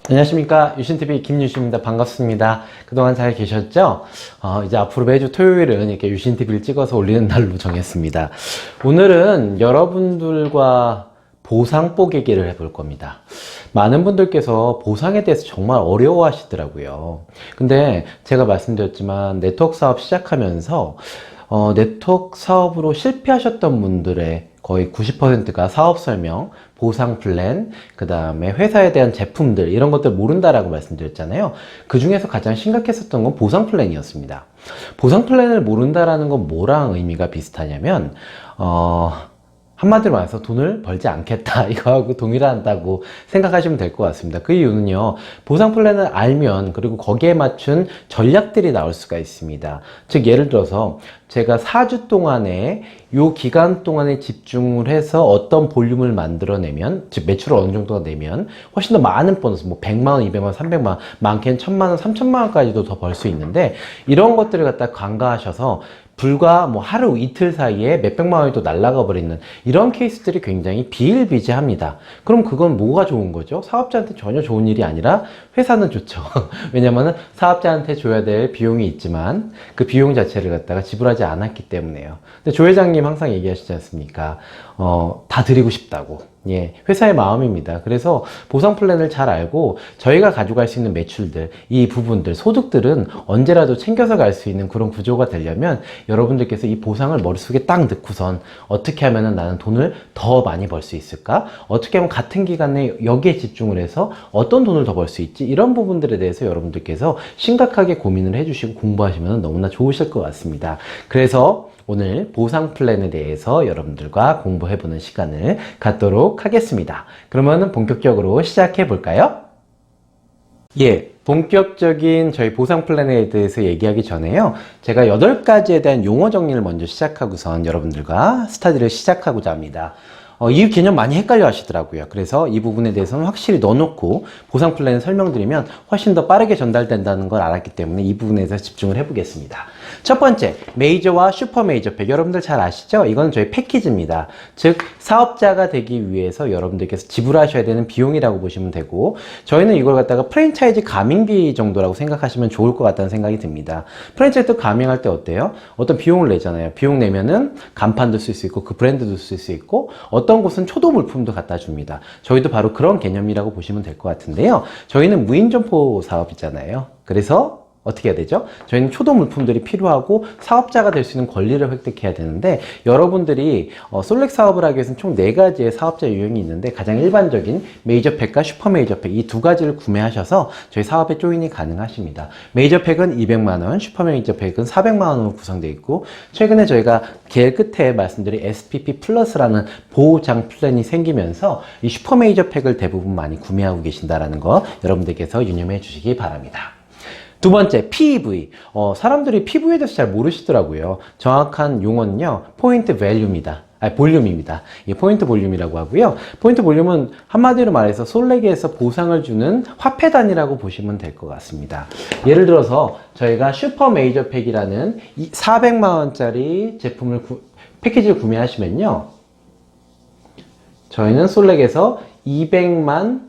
안녕하십니까, 유신TV 김유신입니다. 반갑습니다. 그동안 잘 계셨죠? 이제 앞으로 매주 토요일은 이렇게 유신TV를 찍어서 올리는 날로 정했습니다. 오늘은 여러분들과 보상복 얘기를 해볼 겁니다. 많은 분들께서 보상에 대해서 정말 어려워 하시더라고요. 근데 제가 말씀드렸지만 네트워크 사업 시작하면서 네트워크 사업으로 실패하셨던 분들의 거의 90%가 사업 설명, 보상 플랜, 그 다음에 회사에 대한 제품들 이런 것들 모른다라고 말씀드렸잖아요. 그 중에서 가장 심각했었던 건 보상 플랜이었습니다. 보상 플랜을 모른다라는 건 뭐랑 의미가 비슷하냐면 한마디로 말해서 돈을 벌지 않겠다 이거하고 동일하다고 생각하시면 될 것 같습니다. 그 이유는요, 보상 플랜을 알면 그리고 거기에 맞춘 전략들이 나올 수가 있습니다. 즉 예를 들어서 제가 4주 동안에 요 기간 동안에 집중을 해서 어떤 볼륨을 만들어내면, 즉 매출을 어느 정도가 내면 훨씬 더 많은 보너스, 뭐 100만원, 200만원, 300만원, 많게는 1000만원, 3000만원까지도 더 벌 수 있는데, 이런 것들을 갖다 간과하셔서 불과 뭐 하루 이틀 사이에 몇백만 원이 또 날아가 버리는 이런 케이스들이 굉장히 비일비재합니다. 그럼 그건 뭐가 좋은 거죠? 사업자한테 전혀 좋은 일이 아니라 회사는 좋죠. 왜냐면은 사업자한테 줘야 될 비용이 있지만 그 비용 자체를 갖다가 지불하지 않았기 때문에요. 근데 조 회장님 항상 얘기하시지 않습니까? 다 드리고 싶다고. 예, 회사의 마음입니다. 그래서 보상 플랜을 잘 알고 저희가 가져갈 수 있는 매출들, 이 부분들, 소득들은 언제라도 챙겨서 갈 수 있는 그런 구조가 되려면 여러분들께서 이 보상을 머릿속에 딱 넣고선 어떻게 하면 나는 돈을 더 많이 벌 수 있을까? 어떻게 하면 같은 기간에 여기에 집중을 해서 어떤 돈을 더 벌 수 있지? 이런 부분들에 대해서 여러분들께서 심각하게 고민을 해주시고 공부하시면 너무나 좋으실 것 같습니다. 그래서 오늘 보상 플랜에 대해서 여러분들과 공부해보는 시간을 갖도록 하겠습니다. 그러면 본격적으로 시작해 볼까요? 예, 본격적인 저희 보상 플랜에 대해서 얘기하기 전에요, 제가 8가지에 대한 용어 정리를 먼저 시작하고선 여러분들과 스터디를 시작하고자 합니다. 이 개념 많이 헷갈려 하시더라고요. 그래서 이 부분에 대해서는 확실히 넣어놓고 보상 플랜을 설명드리면 훨씬 더 빠르게 전달된다는 걸 알았기 때문에 이 부분에 대해서 집중을 해보겠습니다. 첫 번째, 메이저와 슈퍼 메이저 팩. 여러분들 잘 아시죠? 이건 저희 패키지입니다. 즉 사업자가 되기 위해서 여러분들께서 지불하셔야 되는 비용이라고 보시면 되고, 저희는 이걸 갖다가 프랜차이즈 가맹비 정도라고 생각하시면 좋을 것 같다는 생각이 듭니다. 프랜차이즈 가맹할 때 어때요? 어떤 비용을 내잖아요. 비용 내면은 간판도 쓸 수 있고 그 브랜드도 쓸 수 있고 어떤 곳은 초도 물품도 갖다 줍니다. 저희도 바로 그런 개념이라고 보시면 될 것 같은데요. 저희는 무인점포 사업이잖아요. 그래서 어떻게 해야 되죠? 저희는 초도 물품들이 필요하고 사업자가 될 수 있는 권리를 획득해야 되는데, 여러분들이 솔렉 사업을 하기 위해서는 총 4가지의 사업자 유형이 있는데, 가장 일반적인 메이저 팩과 슈퍼 메이저 팩, 이 2가지를 구매하셔서 저희 사업에 조인이 가능하십니다. 메이저 팩은 200만원, 슈퍼 메이저 팩은 400만원으로 구성되어 있고, 최근에 저희가 길 끝에 말씀드린 SPP 플러스라는 보장 플랜이 생기면서 이 슈퍼 메이저 팩을 대부분 많이 구매하고 계신다는 거 여러분들께서 유념해 주시기 바랍니다. 두 번째, PV. 사람들이 PV에 대해서 잘 모르시더라고요. 정확한 용어는요, 포인트 밸류입니다. 볼륨입니다. 이 포인트 볼륨이라고 하고요. 포인트 볼륨은 한마디로 말해서 솔렉에서 보상을 주는 화폐 단위라고 보시면 될 것 같습니다. 예를 들어서 저희가 슈퍼 메이저 팩이라는 400만원짜리 제품을 패키지를 구매하시면요, 저희는 솔렉에서 200만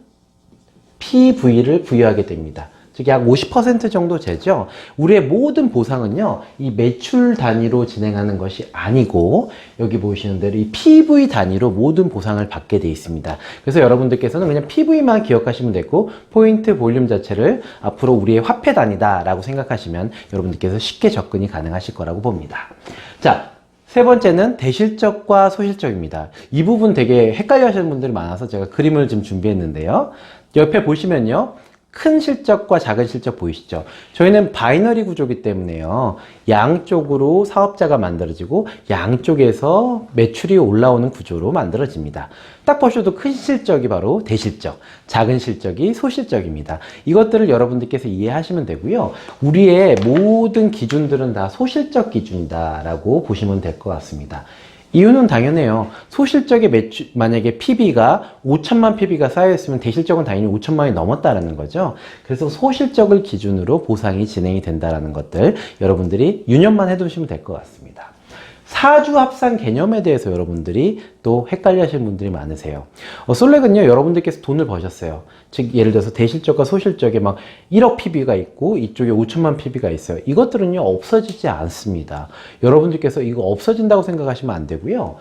PV를 부여하게 됩니다. 즉 약 50% 정도 되죠. 우리의 모든 보상은요, 이 매출 단위로 진행하는 것이 아니고 여기 보시는 대로 이 PV 단위로 모든 보상을 받게 되어 있습니다. 그래서 여러분들께서는 그냥 PV만 기억하시면 되고, 포인트 볼륨 자체를 앞으로 우리의 화폐 단위다 라고 생각하시면 여러분들께서 쉽게 접근이 가능하실 거라고 봅니다. 자, 세 번째는 대실적과 소실적입니다. 이 부분 되게 헷갈려 하시는 분들이 많아서 제가 그림을 좀 준비했는데요. 옆에 보시면요, 큰 실적과 작은 실적 보이시죠? 저희는 바이너리 구조이기 때문에요, 양쪽으로 사업자가 만들어지고 양쪽에서 매출이 올라오는 구조로 만들어집니다. 딱 보셔도 큰 실적이 바로 대실적, 작은 실적이 소실적입니다. 이것들을 여러분들께서 이해하시면 되고요, 우리의 모든 기준들은 다 소실적 기준이다 라고 보시면 될 것 같습니다. 이유는 당연해요. 소실적의 매출, 만약에 PB가 5천만 PB가 쌓여있으면 대실적은 당연히 5천만이 넘었다라는 거죠. 그래서 소실적을 기준으로 보상이 진행이 된다라는 것들 여러분들이 유념만 해두시면 될 것 같습니다. 사주 합산 개념에 대해서 여러분들이 또 헷갈려 하시는 분들이 많으세요. 솔렉은요, 여러분들께서 돈을 버셨어요. 즉, 예를 들어서 대실적과 소실적에 막 1억 PB가 있고 이쪽에 5천만 PB가 있어요. 이것들은요, 없어지지 않습니다. 여러분들께서 이거 없어진다고 생각하시면 안 되고요.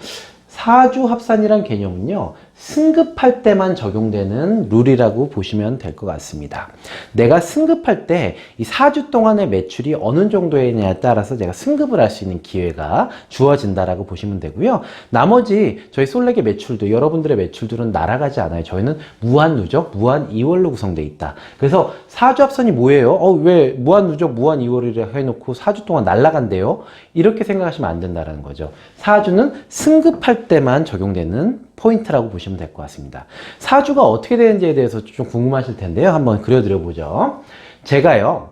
사주 합산이란 개념은요, 승급할 때만 적용되는 룰이라고 보시면 될 것 같습니다. 내가 승급할 때 이 4주 동안의 매출이 어느 정도이냐에 따라서 제가 승급을 할 수 있는 기회가 주어진다라고 보시면 되고요. 나머지 저희 솔렉의 매출도, 여러분들의 매출들은 날아가지 않아요. 저희는 무한 누적, 무한 이월로 구성되어 있다. 그래서 4주 합산이 뭐예요? 왜 무한 누적, 무한 이월이라 해놓고 4주 동안 날아간대요? 이렇게 생각하시면 안 된다는 거죠. 4주는 승급할 때만 적용되는 포인트라고 보시면 될 것 같습니다. 사주가 어떻게 되는지에 대해서 좀 궁금하실 텐데요. 한번 그려드려 보죠. 제가요,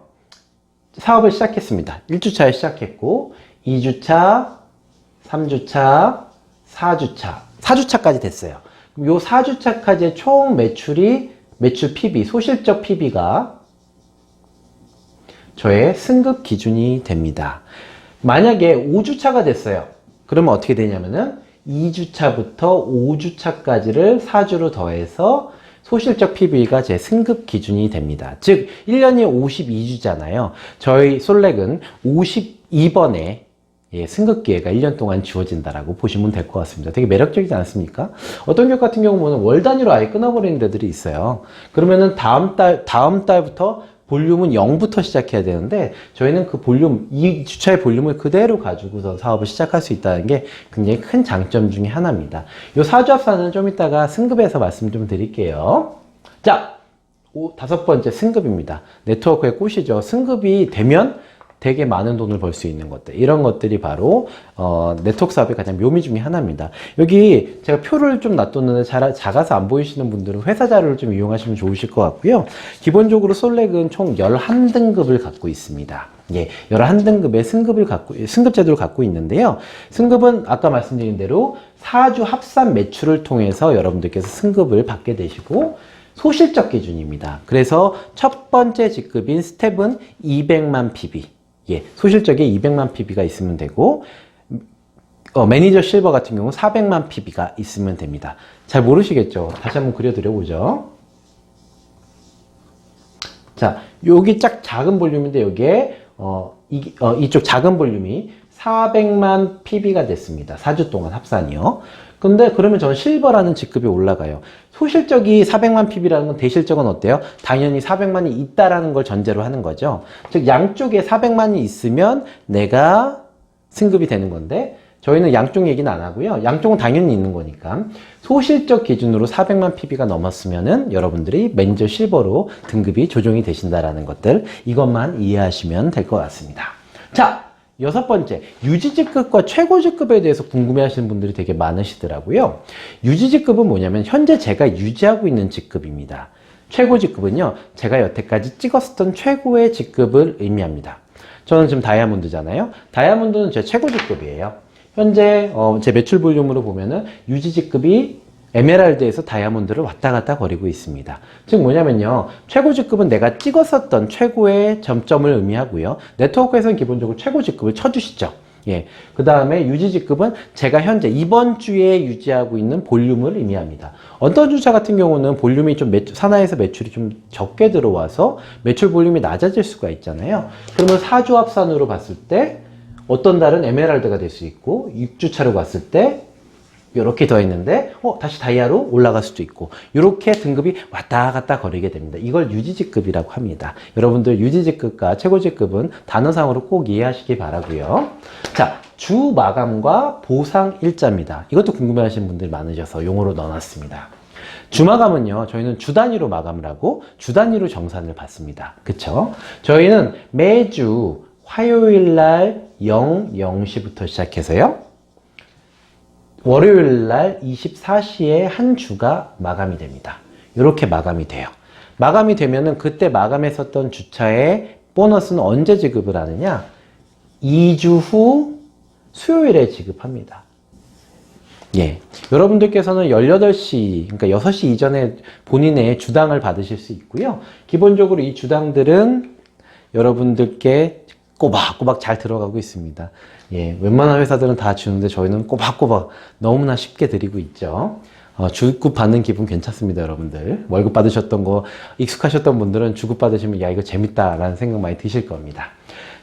사업을 시작했습니다. 1주차에 시작했고, 2주차, 3주차, 4주차, 4주차까지 됐어요. 그럼 요 4주차까지의 총 매출 PB, 소실적 PB가 저의 승급 기준이 됩니다. 만약에 5주차가 됐어요. 그러면 어떻게 되냐면은 2주차부터 5주차까지를 4주로 더해서 소실적 PB가 제 승급 기준이 됩니다. 즉 1년이 52주잖아요. 저희 솔렉은 52번에 승급 기회가 1년 동안 주어진다라고 보시면 될 것 같습니다. 되게 매력적이지 않습니까? 어떤 기업 같은 경우는 월 단위로 아예 끊어버리는 데들이 있어요. 그러면은 다음 달부터 볼륨은 0부터 시작해야 되는데 저희는 그 볼륨, 이 주차의 볼륨을 그대로 가지고서 사업을 시작할 수 있다는 게 굉장히 큰 장점 중에 하나입니다. 이 사주합산은 좀 이따가 승급에서 말씀 좀 드릴게요. 자, 5번째 승급입니다. 네트워크의 꽃이죠. 승급이 되면 되게 많은 돈을 벌 수 있는 것들, 이런 것들이 바로 네트워크 사업의 가장 묘미 중에 하나입니다. 여기 제가 표를 좀 놔뒀는데 작아서 안 보이시는 분들은 회사 자료를 좀 이용하시면 좋으실 것 같고요. 기본적으로 솔렉은 총 11등급을 갖고 있습니다. 예, 11등급의 승급 제도를 갖고 있는데요. 승급은 아까 말씀드린 대로 4주 합산 매출을 통해서 여러분들께서 승급을 받게 되시고, 소실적 기준입니다. 그래서 첫 번째 직급인 스텝은 200만 PB. 예, 소실적에 200만 PB가 있으면 되고, 매니저 실버 같은 경우 400만 PB가 있으면 됩니다. 잘 모르시겠죠? 다시 한번 그려드려 보죠. 자, 여기 짝 작은 볼륨인데 여기에 이쪽 작은 볼륨이 400만 PB가 됐습니다. 4주 동안 합산이요. 근데 그러면 저는 실버라는 직급이 올라가요. 소실적이 400만 PB라는 건 대실적은 어때요? 당연히 400만이 있다라는 걸 전제로 하는 거죠. 즉 양쪽에 400만이 있으면 내가 승급이 되는 건데, 저희는 양쪽 얘기는 안 하고요. 양쪽은 당연히 있는 거니까 소실적 기준으로 400만 PB가 넘었으면은 여러분들이 매니저 실버로 등급이 조정이 되신다라는 것들, 이것만 이해하시면 될 것 같습니다. 자, 6번째, 유지직급과 최고직급에 대해서 궁금해하시는 분들이 되게 많으시더라고요. 유지직급은 뭐냐면 현재 제가 유지하고 있는 직급입니다. 최고직급은요, 제가 여태까지 찍었었던 최고의 직급을 의미합니다. 저는 지금 다이아몬드잖아요. 다이아몬드는 제 최고직급이에요. 현재 제 매출 볼륨으로 보면은 유지직급이 에메랄드에서 다이아몬드를 왔다 갔다 거리고 있습니다. 즉 뭐냐면요, 최고직급은 내가 찍었었던 최고의 점점을 의미하고요. 네트워크에서는 기본적으로 최고직급을 쳐주시죠. 예. 그 다음에 유지직급은 제가 현재 이번 주에 유지하고 있는 볼륨을 의미합니다. 어떤 주차 같은 경우는 볼륨이 좀 산하에서 매출이 좀 적게 들어와서 매출 볼륨이 낮아질 수가 있잖아요. 그러면 4주 합산으로 봤을 때 어떤 달은 에메랄드가 될 수 있고, 6주차로 봤을 때 이렇게 더 있는데 다시 다이아로 올라갈 수도 있고, 이렇게 등급이 왔다 갔다 거리게 됩니다. 이걸 유지직급이라고 합니다. 여러분들 유지직급과 최고직급은 단어상으로 꼭 이해하시기 바라고요. 자, 주 마감과 보상 일자입니다. 이것도 궁금해하시는 분들이 많으셔서 용어로 넣어놨습니다. 주 마감은요, 저희는 주 단위로 마감을 하고 주 단위로 정산을 받습니다. 그쵸? 저희는 매주 화요일 날 00시부터 시작해서요, 월요일 날 24시에 한 주가 마감이 됩니다. 이렇게 마감이 돼요. 마감이 되면은 그때 마감했었던 주차의 보너스는 언제 지급을 하느냐? 2주 후 수요일에 지급합니다. 예. 여러분들께서는 18시, 그러니까 6시 이전에 본인의 주당을 받으실 수 있고요. 기본적으로 이 주당들은 여러분들께 꼬박꼬박 잘 들어가고 있습니다. 예, 웬만한 회사들은 다 주는데 저희는 꼬박꼬박 너무나 쉽게 드리고 있죠. 주급 받는 기분 괜찮습니다, 여러분들. 월급 받으셨던 거 익숙하셨던 분들은 주급 받으시면 야, 이거 재밌다라는 생각 많이 드실 겁니다.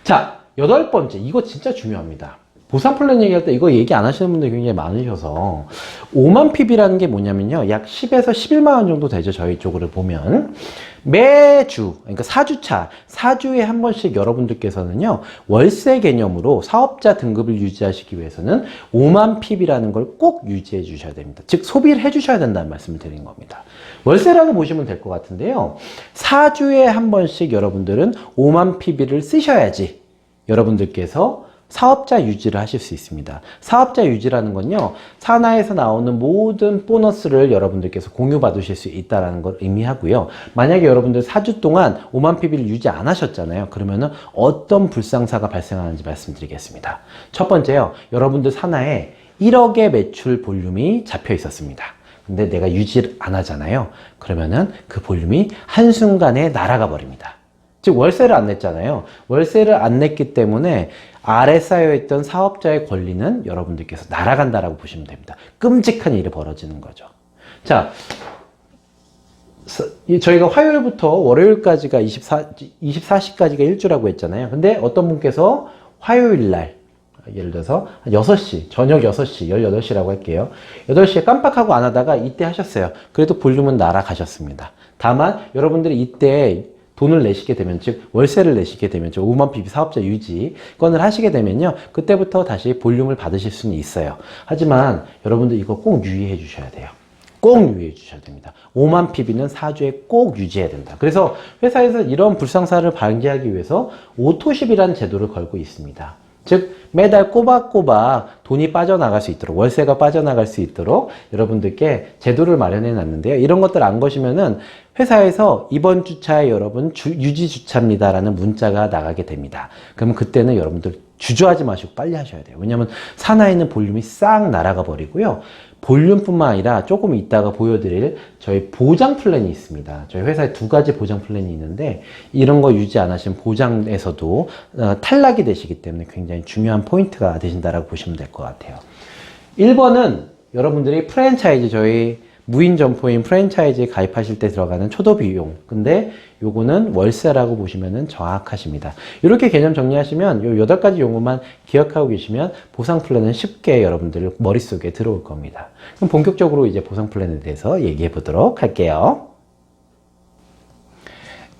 자, 8번째. 이거 진짜 중요합니다. 보상 플랜 얘기할 때 이거 얘기 안 하시는 분들이 굉장히 많으셔서 5만 PB라는 게 뭐냐면요. 약 10에서 11만 원 정도 되죠. 저희 쪽으로 보면. 매주, 그러니까 4주차, 4주에 한 번씩 여러분들께서는요. 월세 개념으로 사업자 등급을 유지하시기 위해서는 5만 PB라는 걸 꼭 유지해 주셔야 됩니다. 즉 소비를 해 주셔야 된다는 말씀을 드리는 겁니다. 월세라고 보시면 될 것 같은데요. 4주에 한 번씩 여러분들은 5만 PB를 쓰셔야지 여러분들께서 사업자 유지를 하실 수 있습니다. 사업자 유지라는 건요, 산하에서 나오는 모든 보너스를 여러분들께서 공유받으실 수 있다는 걸 의미하고요. 만약에 여러분들 4주 동안 5만 PB를 유지 안 하셨잖아요. 그러면은 어떤 불상사가 발생하는지 말씀드리겠습니다. 첫 번째요, 여러분들 산하에 1억의 매출 볼륨이 잡혀 있었습니다. 근데 내가 유지를 안 하잖아요. 그러면은 그 볼륨이 한순간에 날아가 버립니다. 즉 월세를 안 냈잖아요. 월세를 안 냈기 때문에 아래 쌓여있던 사업자의 권리는 여러분들께서 날아간다라고 보시면 됩니다. 끔찍한 일이 벌어지는 거죠. 자, 저희가 화요일부터 월요일까지가 24시까지가 일주라고 했잖아요. 근데 어떤 분께서 화요일날 예를 들어서 6시, 저녁 6시, 18시라고 할게요. 8시에 깜빡하고 안 하다가 이때 하셨어요. 그래도 볼륨은 날아가셨습니다. 다만 여러분들이 이때 돈을 내시게 되면, 즉 월세를 내시게 되면, 5만 PB 사업자 유지권을 하시게 되면요, 그때부터 다시 볼륨을 받으실 수는 있어요. 하지만 여러분들 이거 꼭 유의해 주셔야 돼요. 꼭 유의해 주셔야 됩니다. 5만 PB는 4주에 꼭 유지해야 된다. 그래서 회사에서 이런 불상사를 방지하기 위해서 오토십이라는 제도를 걸고 있습니다. 즉 매달 꼬박꼬박 돈이 빠져나갈 수 있도록, 월세가 빠져나갈 수 있도록 여러분들께 제도를 마련해 놨는데요. 이런 것들 안 거시면은 회사에서 이번 주차에 여러분 유지 주차입니다 라는 문자가 나가게 됩니다. 그러면 그때는 여러분들 주저하지 마시고 빨리 하셔야 돼요. 왜냐하면 산하에 있는 볼륨이 싹 날아가 버리고요. 볼륨뿐만 아니라 조금 이따가 보여드릴 저희 보장 플랜이 있습니다. 저희 회사에 2가지 보장 플랜이 있는데 이런 거 유지 안 하시면 보장에서도 탈락이 되시기 때문에 굉장히 중요한 포인트가 되신다라고 보시면 될 것 같아요. 1번은 여러분들이 프랜차이즈, 저희 무인 점포인 프랜차이즈에 가입하실 때 들어가는 초도 비용. 근데 요거는 월세라고 보시면은 정확하십니다. 이렇게 개념 정리하시면 요 8가지 용어만 기억하고 계시면 보상 플랜은 쉽게 여러분들 머릿속에 들어올 겁니다. 그럼 본격적으로 이제 보상 플랜에 대해서 얘기해 보도록 할게요.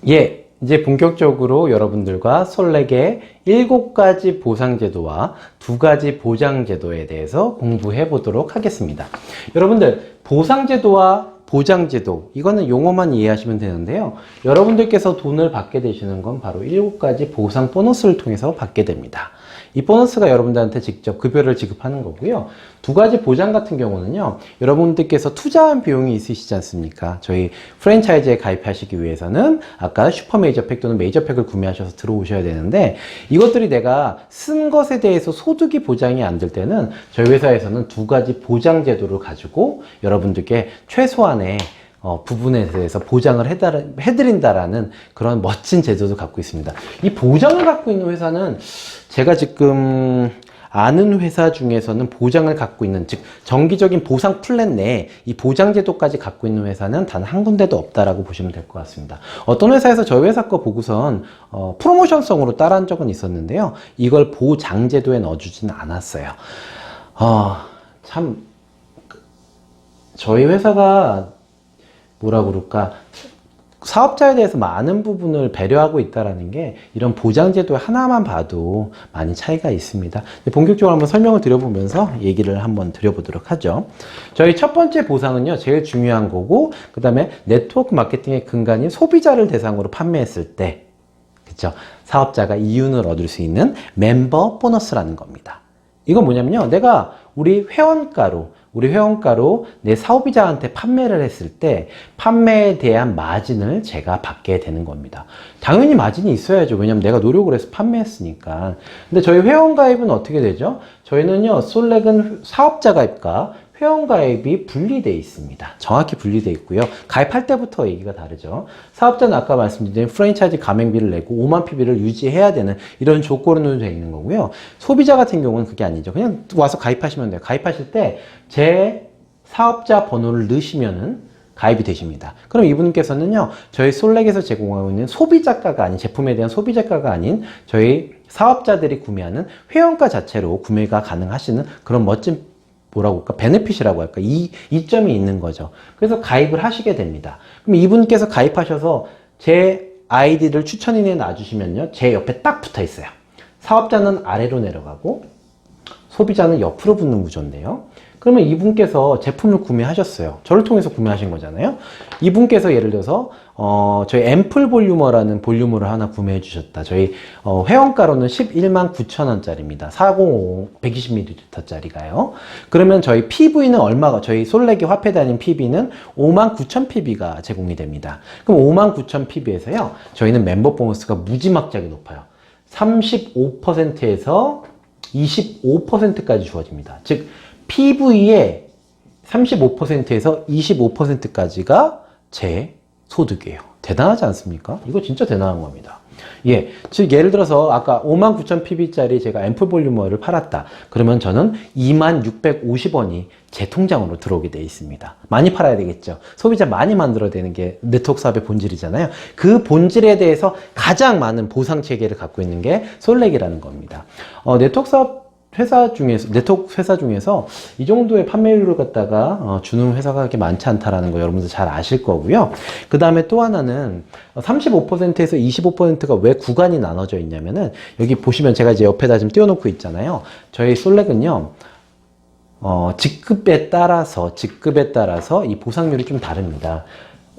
예. 이제 본격적으로 여러분들과 솔렉의 7가지 보상제도와 2가지 보장제도에 대해서 공부해 보도록 하겠습니다. 여러분들, 보상제도와 보장제도, 이거는 용어만 이해하시면 되는데요. 여러분들께서 돈을 받게 되시는 건 바로 7가지 보상 보너스를 통해서 받게 됩니다. 이 보너스가 여러분들한테 직접 급여를 지급하는 거고요. 2가지 보장 같은 경우는요, 여러분들께서 투자한 비용이 있으시지 않습니까? 저희 프랜차이즈에 가입하시기 위해서는 아까 슈퍼 메이저 팩 또는 메이저 팩을 구매하셔서 들어오셔야 되는데, 이것들이 내가 쓴 것에 대해서 소득이 보장이 안 될 때는 저희 회사에서는 2가지 보장 제도를 가지고 여러분들께 최소한의 부분에 대해서 보장을 해드린다라는 그런 멋진 제도도 갖고 있습니다. 이 보장을 갖고 있는 회사는 제가 지금 아는 회사 중에서는 보장을 갖고 있는, 즉 정기적인 보상 플랜 내에 이 보장 제도까지 갖고 있는 회사는 단 한 군데도 없다라고 보시면 될 것 같습니다. 어떤 회사에서 저희 회사 거 보고선 프로모션성으로 따라한 적은 있었는데요. 이걸 보장 제도에 넣어주지는 않았어요. 참 저희 회사가 뭐라 그럴까, 사업자에 대해서 많은 부분을 배려하고 있다는 게 이런 보장제도 하나만 봐도 많이 차이가 있습니다. 본격적으로 한번 설명을 드려보면서 얘기를 한번 드려보도록 하죠. 저희 첫 번째 보상은요, 제일 중요한 거고, 그 다음에 네트워크 마케팅의 근간인 소비자를 대상으로 판매했을 때, 그쵸, 사업자가 이윤을 얻을 수 있는 멤버 보너스라는 겁니다. 이건 뭐냐면요, 내가 우리 회원가로 내 사업자한테 판매를 했을 때 판매에 대한 마진을 제가 받게 되는 겁니다. 당연히 마진이 있어야죠. 왜냐면 내가 노력을 해서 판매했으니까. 근데 저희 회원 가입은 어떻게 되죠? 저희는요, 솔렉은 사업자 가입과 회원가입이 분리되어 있습니다. 정확히 분리되어 있고요. 가입할 때부터 얘기가 다르죠. 사업자는 아까 말씀드린 프랜차이즈 가맹비를 내고 5만 PB를 유지해야 되는 이런 조건으로 되어 있는 거고요. 소비자 같은 경우는 그게 아니죠. 그냥 와서 가입하시면 돼요. 가입하실 때 제 사업자 번호를 넣으시면은 가입이 되십니다. 그럼 이분께서는요, 저희 솔렉에서 제공하고 있는 소비자가가 아닌, 제품에 대한 소비자가가 아닌 저희 사업자들이 구매하는 회원가 자체로 구매가 가능하시는 그런 멋진 뭐라고 할까? 베네핏이라고 할까? 이점이 있는 거죠. 그래서 가입을 하시게 됩니다. 그럼 이분께서 가입하셔서 제 아이디를 추천인에 놔주시면요, 제 옆에 딱 붙어 있어요. 사업자는 아래로 내려가고 소비자는 옆으로 붙는 구조인데요. 그러면 이분께서 제품을 구매하셨어요. 저를 통해서 구매하신 거잖아요. 이분께서 예를 들어서 저희 앰플 볼유머라는 볼유머를 하나 구매해 주셨다. 저희 회원가로는 11만 9천 원짜리입니다. 405 120ml짜리가요. 그러면 저희 PV는 얼마가, 저희 솔렉이 화폐 아닌 PV는 5만 9천 PV가 제공이 됩니다. 그럼 5만 9천 PV에서요, 저희는 멤버 보너스가 무지막지하게 높아요. 35%에서 25%까지 주어집니다. 즉 PV의 35%에서 25%까지가 제 소득이에요. 대단하지 않습니까? 이거 진짜 대단한 겁니다. 예, 즉 예를 들어서 아까 59,000pb짜리 제가 앰플 볼유머를 팔았다. 그러면 저는 2650원이 제 통장으로 들어오게 되어 있습니다. 많이 팔아야 되겠죠. 소비자 많이 만들어야 되는 게 네트워크 사업의 본질이잖아요. 그 본질에 대해서 가장 많은 보상 체계를 갖고 있는 게 솔렉이라는 겁니다. 네트워크 사업 회사 중에서, 네트워크 회사 중에서 이 정도의 판매율을 갖다가 주는 회사가 그렇게 많지 않다라는 거 여러분들 잘 아실 거고요. 그 다음에 또 하나는 35%에서 25%가 왜 구간이 나눠져 있냐면은, 여기 보시면 제가 이제 옆에다 지금 띄워놓고 있잖아요. 저희 솔렉은요, 직급에 따라서 이 보상률이 좀 다릅니다.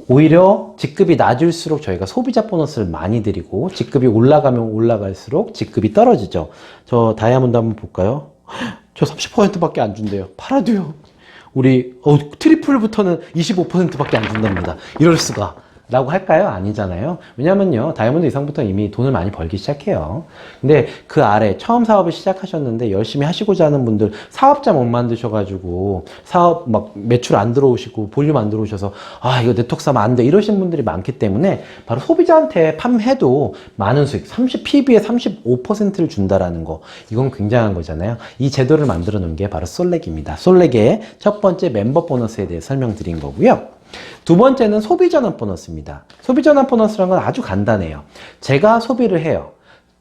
오히려 직급이 낮을수록 저희가 소비자 보너스를 많이 드리고, 직급이 올라가면 올라갈수록 직급이 떨어지죠. 저 다이아몬드 한번 볼까요? 저 30%밖에 안 준대요. 팔아도요. 우리 트리플부터는 25%밖에 안 준답니다. 이럴 수가. 라고 할까요? 아니잖아요. 왜냐면요, 다이아몬드 이상부터 이미 돈을 많이 벌기 시작해요. 근데 그 아래 처음 사업을 시작하셨는데 열심히 하시고자 하는 분들, 사업자 못 만드셔가지고 사업 막 매출 안 들어오시고 볼륨 안 들어오셔서 아 이거 네트워크 사면 안 돼 이러신 분들이 많기 때문에, 바로 소비자한테 판매해도 많은 수익, PB의 35%를 준다라는 거, 이건 굉장한 거잖아요. 이 제도를 만들어 놓은 게 바로 솔렉입니다. 솔렉의 첫 번째 멤버 보너스에 대해 설명드린 거고요. 두 번째는 소비전환 보너스입니다. 소비전환 보너스라는 건 아주 간단해요. 제가 소비를 해요.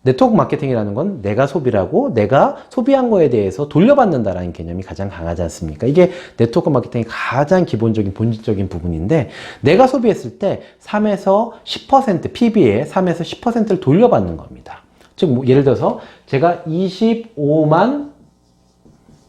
네트워크 마케팅이라는 건 내가 소비를 하고 내가 소비한 거에 대해서 돌려받는다라는 개념이 가장 강하지 않습니까? 이게 네트워크 마케팅의 가장 기본적인 본질적인 부분인데, 내가 소비했을 때 3에서 10%, PB의 3에서 10%를 돌려받는 겁니다. 즉 뭐 예를 들어서 제가 25만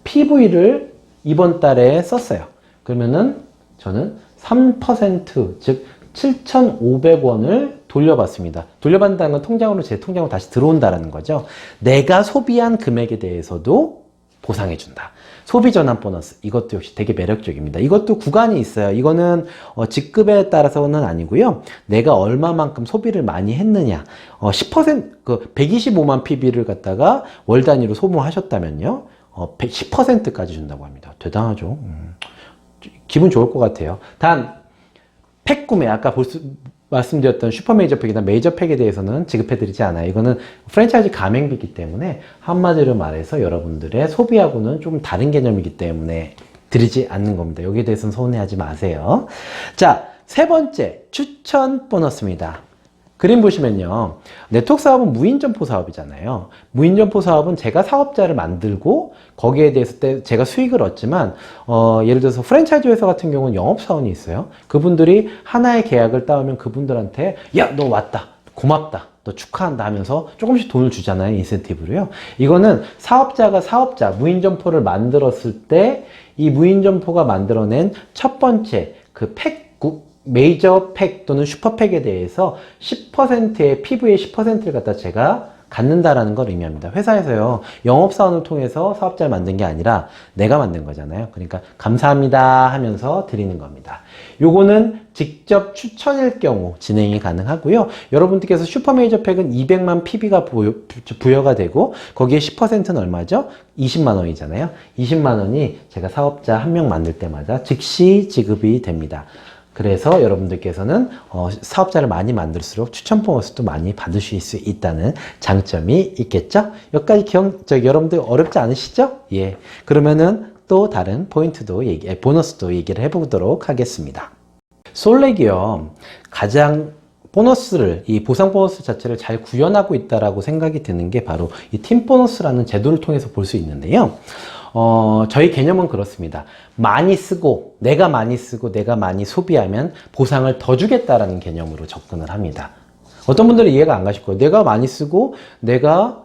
PV를 이번 달에 썼어요. 그러면은 저는 3%, 즉 7,500원을 돌려받습니다. 돌려받는다는 건 통장으로, 제 통장으로 다시 들어온다는 거죠. 내가 소비한 금액에 대해서도 보상해준다. 소비전환 보너스, 이것도 역시 되게 매력적입니다. 이것도 구간이 있어요. 이거는 직급에 따라서는 아니고요. 내가 얼마만큼 소비를 많이 했느냐, 10%, 125만 PB를 갖다가 월 단위로 소모하셨다면요, 10%까지 준다고 합니다. 대단하죠. 기분 좋을 것 같아요. 단, 팩 구매, 아까 말씀드렸던 슈퍼 메이저 팩이나 메이저 팩에 대해서는 지급해드리지 않아요. 이거는 프랜차이즈 가맹비이기 때문에, 한마디로 말해서 여러분들의 소비하고는 좀 다른 개념이기 때문에 드리지 않는 겁니다. 여기에 대해서는 서운해하지 마세요. 자, 세 번째, 추천 보너스입니다. 그림 보시면요, 네트워크 사업은 무인점포 사업이잖아요. 무인점포 사업은 제가 사업자를 만들고 거기에 대해서 제가 수익을 얻지만, 예를 들어서 프랜차이즈 회사 같은 경우는 영업사원이 있어요. 그분들이 하나의 계약을 따오면 그분들한테 야, 너 왔다, 고맙다, 너 축하한다 하면서 조금씩 돈을 주잖아요. 인센티브로요. 이거는 사업자가 무인점포를 만들었을 때 이 무인점포가 만들어낸 첫 번째 그 메이저 팩 또는 슈퍼팩에 대해서 10%의 PV의 10%를 갖다 제가 갖는다라는 걸 의미합니다. 회사에서요, 영업사원을 통해서 사업자를 만든 게 아니라 내가 만든 거잖아요. 그러니까 감사합니다 하면서 드리는 겁니다. 요거는 직접 추천일 경우 진행이 가능하고요. 여러분들께서 슈퍼메이저 팩은 200만 PB가 부여가 되고 거기에 10%는 얼마죠? 20만 원이잖아요. 20만 원이 제가 사업자 한 명 만들 때마다 즉시 지급이 됩니다. 그래서 여러분들께서는 사업자를 많이 만들수록 추천 보너스도 많이 받으실 수 있다는 장점이 있겠죠? 여기까지 여러분들 어렵지 않으시죠? 예. 그러면은 또 다른 포인트도 보너스도 얘기를 해보도록 하겠습니다. 솔렉이요, 가장 보너스를, 이 보상 보너스 자체를 잘 구현하고 있다라고 생각이 드는 게 바로 이 팀 보너스라는 제도를 통해서 볼 수 있는데요. 저희 개념은 그렇습니다. 내가 많이 쓰고 내가 많이 소비하면 보상을 더 주겠다라는 개념으로 접근을 합니다. 어떤 분들은 이해가 안 가실 거예요. 내가 많이 쓰고 내가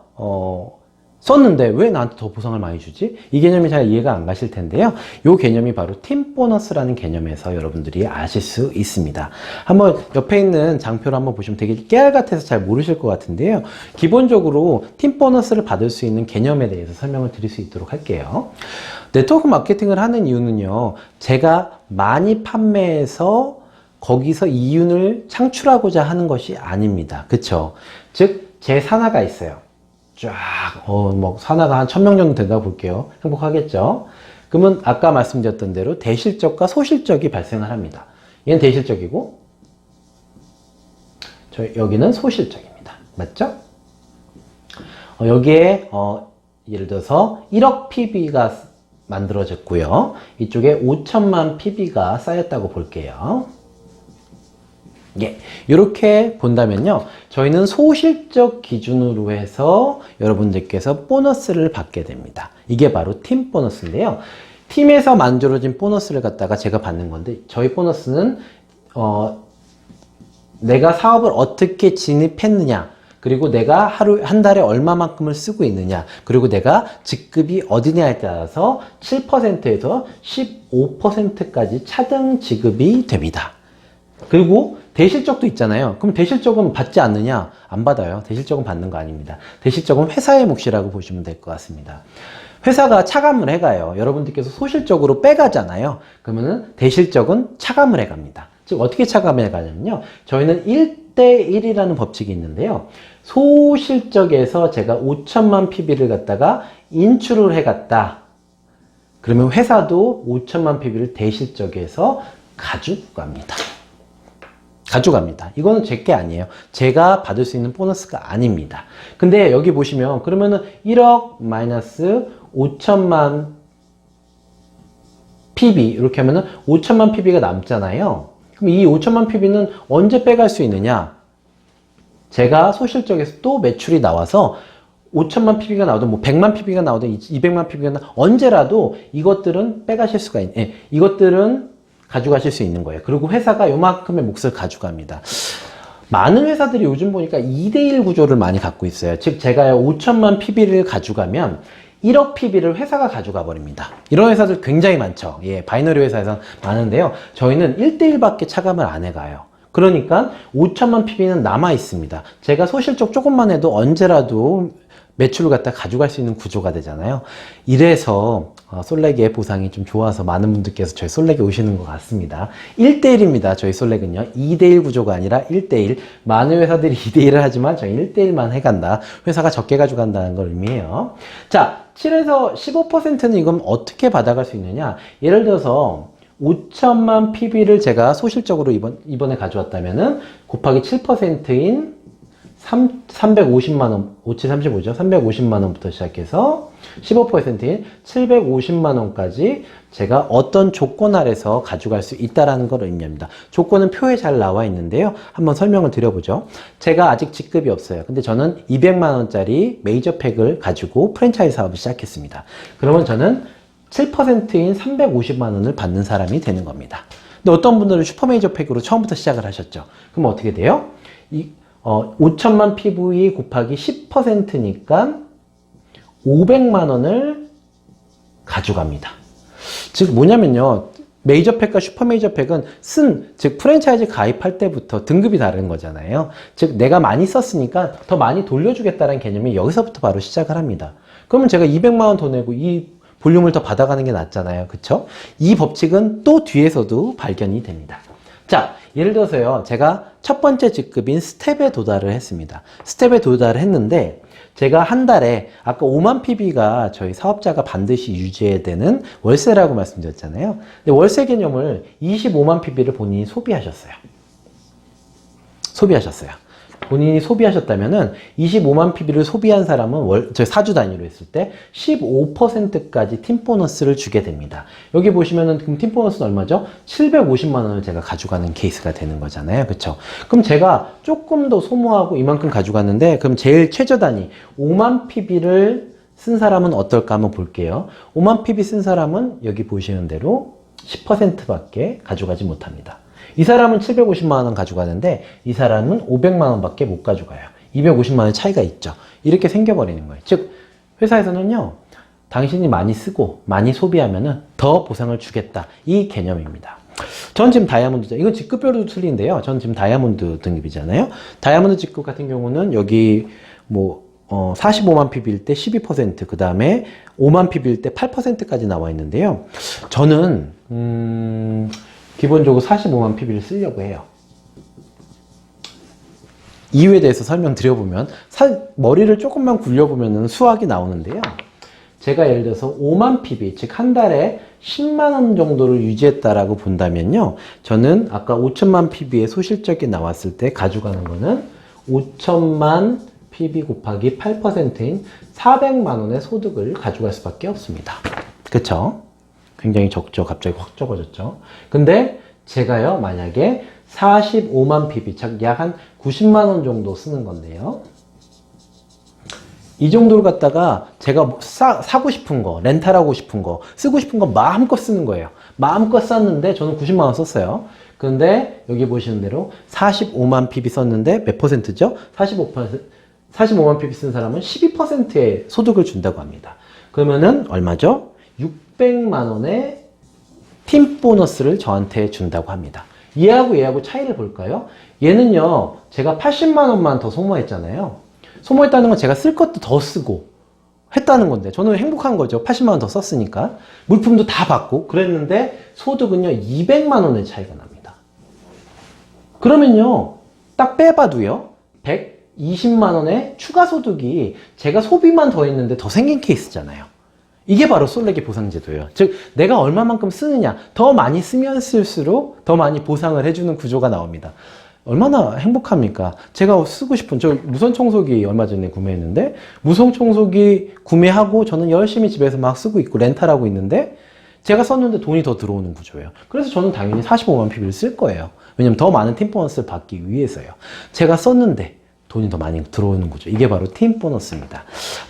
썼는데 왜 나한테 더 보상을 많이 주지? 이 개념이 잘 이해가 안 가실 텐데요. 이 개념이 바로 팀 보너스라는 개념에서 여러분들이 아실 수 있습니다. 한번 옆에 있는 장표를 한번 보시면 되게 깨알 같아서 잘 모르실 것 같은데요. 기본적으로 팀 보너스를 받을 수 있는 개념에 대해서 설명을 드릴 수 있도록 할게요. 네트워크 마케팅을 하는 이유는요, 제가 많이 판매해서 거기서 이윤을 창출하고자 하는 것이 아닙니다. 그쵸? 즉, 제 산하가 있어요. 쫙, 산하가 한 1000명 정도 된다고 볼게요. 행복하겠죠? 그러면 아까 말씀드렸던 대로 대실적과 소실적이 발생을 합니다. 얘는 대실적이고, 여기는 소실적입니다. 맞죠? 여기에, 예를 들어서 1억 PB가 만들어졌고요. 이쪽에 5천만 PB가 쌓였다고 볼게요. 예, 이렇게 본다면요, 저희는 소실적 기준으로 해서 여러분들께서 보너스를 받게 됩니다. 이게 바로 팀 보너스인데요. 팀에서 만들어진 보너스를 갖다가 제가 받는 건데, 저희 보너스는 내가 사업을 어떻게 진입했느냐, 그리고 내가 한 달에 얼마만큼을 쓰고 있느냐, 그리고 내가 직급이 어디냐에 따라서 7%에서 15%까지 차등 지급이 됩니다. 그리고 대실적도 있잖아요. 그럼 대실적은 받지 않느냐? 안 받아요. 대실적은 받는 거 아닙니다. 대실적은 회사의 몫이라고 보시면 될 것 같습니다. 회사가 차감을 해가요. 여러분들께서 소실적으로 빼가잖아요. 그러면은 대실적은 차감을 해갑니다. 즉 어떻게 차감을 해가냐면요, 저희는 1대1이라는 법칙이 있는데요, 소실적에서 제가 5천만 PB를 갖다가 인출을 해갔다. 그러면 회사도 5천만 PB를 대실적에서 가져갑니다. 이거는 제 게 아니에요. 제가 받을 수 있는 보너스가 아닙니다. 근데 여기 보시면 그러면은 1억 마이너스 5천만 PB 이렇게 하면은 5천만 PB가 남잖아요. 그럼 이 5천만 PB는 언제 빼갈 수 있느냐? 제가 소실적에서 또 매출이 나와서 5천만 PB가 나오든 100만 PB가 나오든 200만 PB가 나오든 언제라도 이것들은 빼가실 수가 이것들은 가져가실 수 있는 거예요. 그리고 회사가 요만큼의 몫을 가져갑니다. 많은 회사들이 요즘 보니까 2대1 구조를 많이 갖고 있어요. 즉 제가 5천만 PB를 가져가면 1억 PB를 회사가 가져가 버립니다. 이런 회사들 굉장히 많죠. 예, 바이너리 회사에서 많은데요. 저희는 1대1밖에 차감을 안 해가요. 그러니까 5천만 PB는 남아 있습니다. 제가 소실적 조금만 해도 언제라도 매출을 갖다 가져갈 수 있는 구조가 되잖아요. 이래서 솔렉의 보상이 좀 좋아서 많은 분들께서 저희 솔렉에 오시는 것 같습니다. 1대1입니다. 저희 솔렉은요. 2대1 구조가 아니라 1대1. 많은 회사들이 2대1을 하지만 저희 1대1만 해간다. 회사가 적게 가져간다는 걸 의미해요. 자, 7에서 15%는 이건 어떻게 받아갈 수 있느냐. 예를 들어서 5천만 PB를 제가 소실적으로 이번에 가져왔다면은 곱하기 7%인 350만원, 5735죠. 350만원부터 시작해서 15%인 750만원까지 제가 어떤 조건 아래서 가져갈 수 있다는 걸 의미합니다. 조건은 표에 잘 나와 있는데요. 한번 설명을 드려보죠. 제가 아직 직급이 없어요. 근데 저는 200만원짜리 메이저 팩을 가지고 프랜차이즈 사업을 시작했습니다. 그러면 저는 7%인 350만원을 받는 사람이 되는 겁니다. 근데 어떤 분들은 슈퍼메이저 팩으로 처음부터 시작을 하셨죠. 그럼 어떻게 돼요? 5천만 PV 곱하기 10%니까 500만 원을 가져갑니다. 즉 뭐냐면요, 메이저팩과 슈퍼 메이저팩은 즉 프랜차이즈 가입할 때부터 등급이 다른 거잖아요. 즉 내가 많이 썼으니까 더 많이 돌려주겠다는 개념이 여기서부터 바로 시작을 합니다. 그러면 제가 200만 원 더 내고 이 볼륨을 더 받아가는 게 낫잖아요. 그쵸? 이 법칙은 또 뒤에서도 발견이 됩니다. 자, 예를 들어서요. 제가 첫 번째 직급인 스텝에 도달을 했습니다. 스텝에 도달을 했는데 제가 한 달에 아까 5만 PB가 저희 사업자가 반드시 유지해야 되는 월세라고 말씀드렸잖아요. 근데 월세 개념을 25만 PB를 본인이 소비하셨어요. 본인이 소비하셨다면은 25만 PB를 소비한 사람은 저 4주 단위로 했을 때 15%까지 팀 보너스를 주게 됩니다. 여기 보시면은 그럼 팀 보너스는 얼마죠? 750만 원을 제가 가져가는 케이스가 되는 거잖아요. 그쵸? 그럼 제가 조금 더 소모하고 이만큼 가져갔는데 그럼 제일 최저 단위 5만 PB를 쓴 사람은 어떨까 한번 볼게요. 5만 PB 쓴 사람은 여기 보시는 대로 10%밖에 가져가지 못합니다. 이 사람은 750만 원 가져가는데 이 사람은 500만 원밖에 못 가져가요. 250만 원의 차이가 있죠. 이렇게 생겨버리는 거예요. 즉 회사에서는요. 당신이 많이 쓰고 많이 소비하면은 더 보상을 주겠다. 이 개념입니다. 전 지금 다이아몬드죠. 이건 직급별로도 틀린데요. 전 지금 다이아몬드 등급이잖아요. 다이아몬드 직급 같은 경우는 여기 45만 PB일 때 12%, 그 다음에 5만 PB일 때 8%까지 나와 있는데요. 저는 기본적으로 45만 PB를 쓰려고 해요. 이유에 대해서 설명드려보면 머리를 조금만 굴려보면 수학이 나오는데요. 제가 예를 들어서 5만 PB, 즉 한 달에 10만 원 정도를 유지했다라고 본다면요. 저는 아까 5천만 PB의 소실적이 나왔을 때 가져가는 거는 5천만 PB 곱하기 8%인 400만 원의 소득을 가져갈 수밖에 없습니다. 그쵸? 굉장히 적죠. 갑자기 확 적어졌죠. 근데 제가요, 만약에 45만 PB, 약 한 90만 원 정도 쓰는 건데요. 이 정도를 갖다가 제가 사고 싶은 거, 렌탈하고 싶은 거, 쓰고 싶은 거 마음껏 쓰는 거예요. 마음껏 썼는데 저는 90만 원 썼어요. 근데 여기 보시는 대로 45만 PB 썼는데 몇 퍼센트죠? 45만 PB 쓴 사람은 12%의 소득을 준다고 합니다. 그러면은 얼마죠? 600만 원의 팀 보너스를 저한테 준다고 합니다. 얘하고 차이를 볼까요? 얘는요, 제가 80만 원만 더 소모했잖아요. 소모했다는 건 제가 쓸 것도 더 쓰고 했다는 건데, 저는 행복한 거죠. 80만 원 더 썼으니까. 물품도 다 받고 그랬는데, 소득은요, 200만 원의 차이가 납니다. 그러면요, 딱 빼봐도요, 120만 원의 추가 소득이 제가 소비만 더 했는데 더 생긴 케이스잖아요. 이게 바로 솔렉의 보상제도예요. 즉 내가 얼마만큼 쓰느냐, 더 많이 쓰면 쓸수록 더 많이 보상을 해주는 구조가 나옵니다. 얼마나 행복합니까? 제가 쓰고 싶은 저 무선 청소기 얼마 전에 구매했는데 무선 청소기 구매하고 저는 열심히 집에서 막 쓰고 있고 렌탈하고 있는데 제가 썼는데 돈이 더 들어오는 구조예요. 그래서 저는 당연히 45만 PB를 쓸 거예요. 왜냐면 더 많은 팀 보너스를 받기 위해서요. 제가 썼는데 돈이 더 많이 들어오는 거죠. 이게 바로 팀 보너스입니다.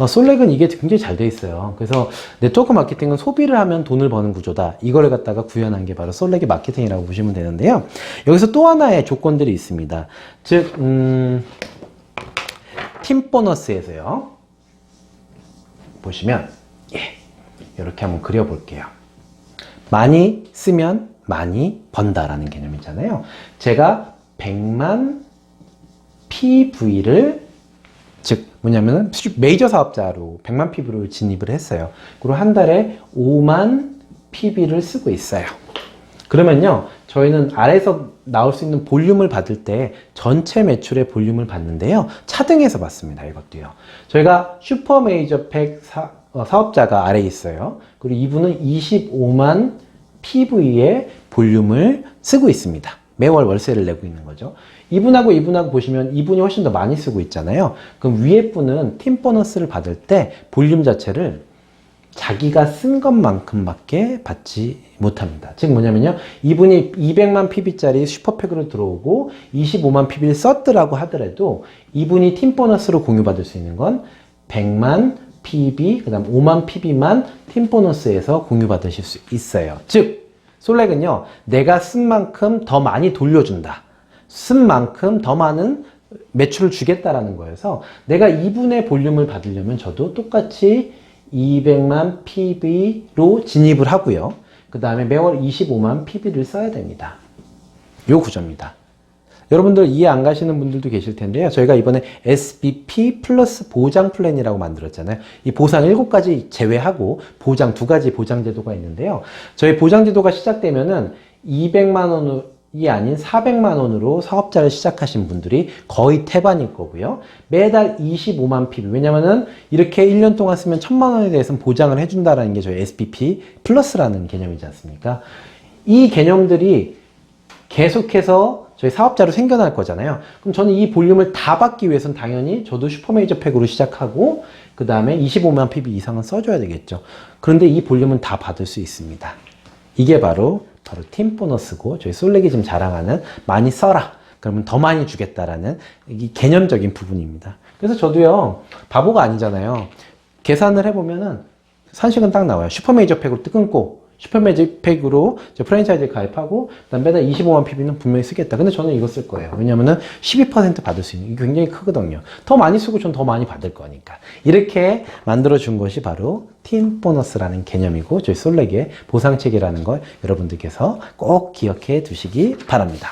솔렉은 이게 굉장히 잘 돼 있어요. 그래서 네트워크 마케팅은 소비를 하면 돈을 버는 구조다. 이거를 갖다가 구현한 게 바로 솔렉의 마케팅이라고 보시면 되는데요. 여기서 또 하나의 조건들이 있습니다. 즉, 팀 보너스에서요. 보시면, 이렇게 한번 그려볼게요. 많이 쓰면 많이 번다라는 개념이잖아요. 제가 100만 PV를 즉 뭐냐면은 메이저 사업자로 100만 PV를 진입을 했어요. 그리고 한 달에 5만 PV를 쓰고 있어요. 그러면요, 저희는 아래에서 나올 수 있는 볼륨을 받을 때 전체 매출의 볼륨을 받는데요. 차등해서 받습니다. 이것도요. 저희가 슈퍼 메이저 팩 사업자가 아래에 있어요. 그리고 이분은 25만 PV의 볼륨을 쓰고 있습니다. 매월 월세를 내고 있는 거죠. 이분하고 보시면 이분이 훨씬 더 많이 쓰고 있잖아요. 그럼 위에 분은 팀 보너스를 받을 때 볼륨 자체를 자기가 쓴 것만큼밖에 받지 못합니다. 즉 뭐냐면요. 이분이 200만 PB짜리 슈퍼팩으로 들어오고 25만 PB를 썼더라고 하더라도 이분이 팀 보너스로 공유받을 수 있는 건 100만 PB, 그 다음 5만 PB만 팀 보너스에서 공유받으실 수 있어요. 즉 솔렉은요, 내가 쓴 만큼 더 많이 돌려준다. 쓴 만큼 더 많은 매출을 주겠다라는 거여서 내가 2분의 볼륨을 받으려면 저도 똑같이 200만 PB로 진입을 하고요. 그 다음에 매월 25만 PB를 써야 됩니다. 요 구조입니다. 여러분들 이해 안 가시는 분들도 계실 텐데요. 저희가 이번에 SBP 플러스 보장 플랜이라고 만들었잖아요. 이 보상 7가지 제외하고 보장 2가지 보장 제도가 있는데요. 저희 보장 제도가 시작되면은 200만 원이 아닌 400만 원으로 사업자를 시작하신 분들이 거의 태반일 거고요. 매달 25만 PB. 왜냐면은 이렇게 1년 동안 쓰면 1000만 원에 대해서는 보장을 해준다라는 게 저희 SBP 플러스라는 개념이지 않습니까? 이 개념들이 계속해서 저희 사업자로 생겨날 거잖아요. 그럼 저는 이 볼륨을 다 받기 위해서는 당연히 저도 슈퍼메이저 팩으로 시작하고 그 다음에 25만 PB 이상은 써줘야 되겠죠. 그런데 이 볼륨은 다 받을 수 있습니다. 이게 바로 팀 보너스고 저희 솔렉이 지금 자랑하는 많이 써라. 그러면 더 많이 주겠다라는 이 개념적인 부분입니다. 그래서 저도요, 바보가 아니잖아요. 계산을 해보면은 산식은 딱 나와요. 슈퍼메이저 팩으로 끊고 슈퍼메이저 팩으로 프랜차이즈에 가입하고 그다음 매달 25만 PB는 분명히 쓰겠다. 근데 저는 이거 쓸 거예요. 왜냐면은 12% 받을 수 있는, 이게 굉장히 크거든요. 더 많이 쓰고 전 더 많이 받을 거니까. 이렇게 만들어준 것이 바로 팀 보너스라는 개념이고 저희 솔렉의 보상체계라는 걸 여러분들께서 꼭 기억해 두시기 바랍니다.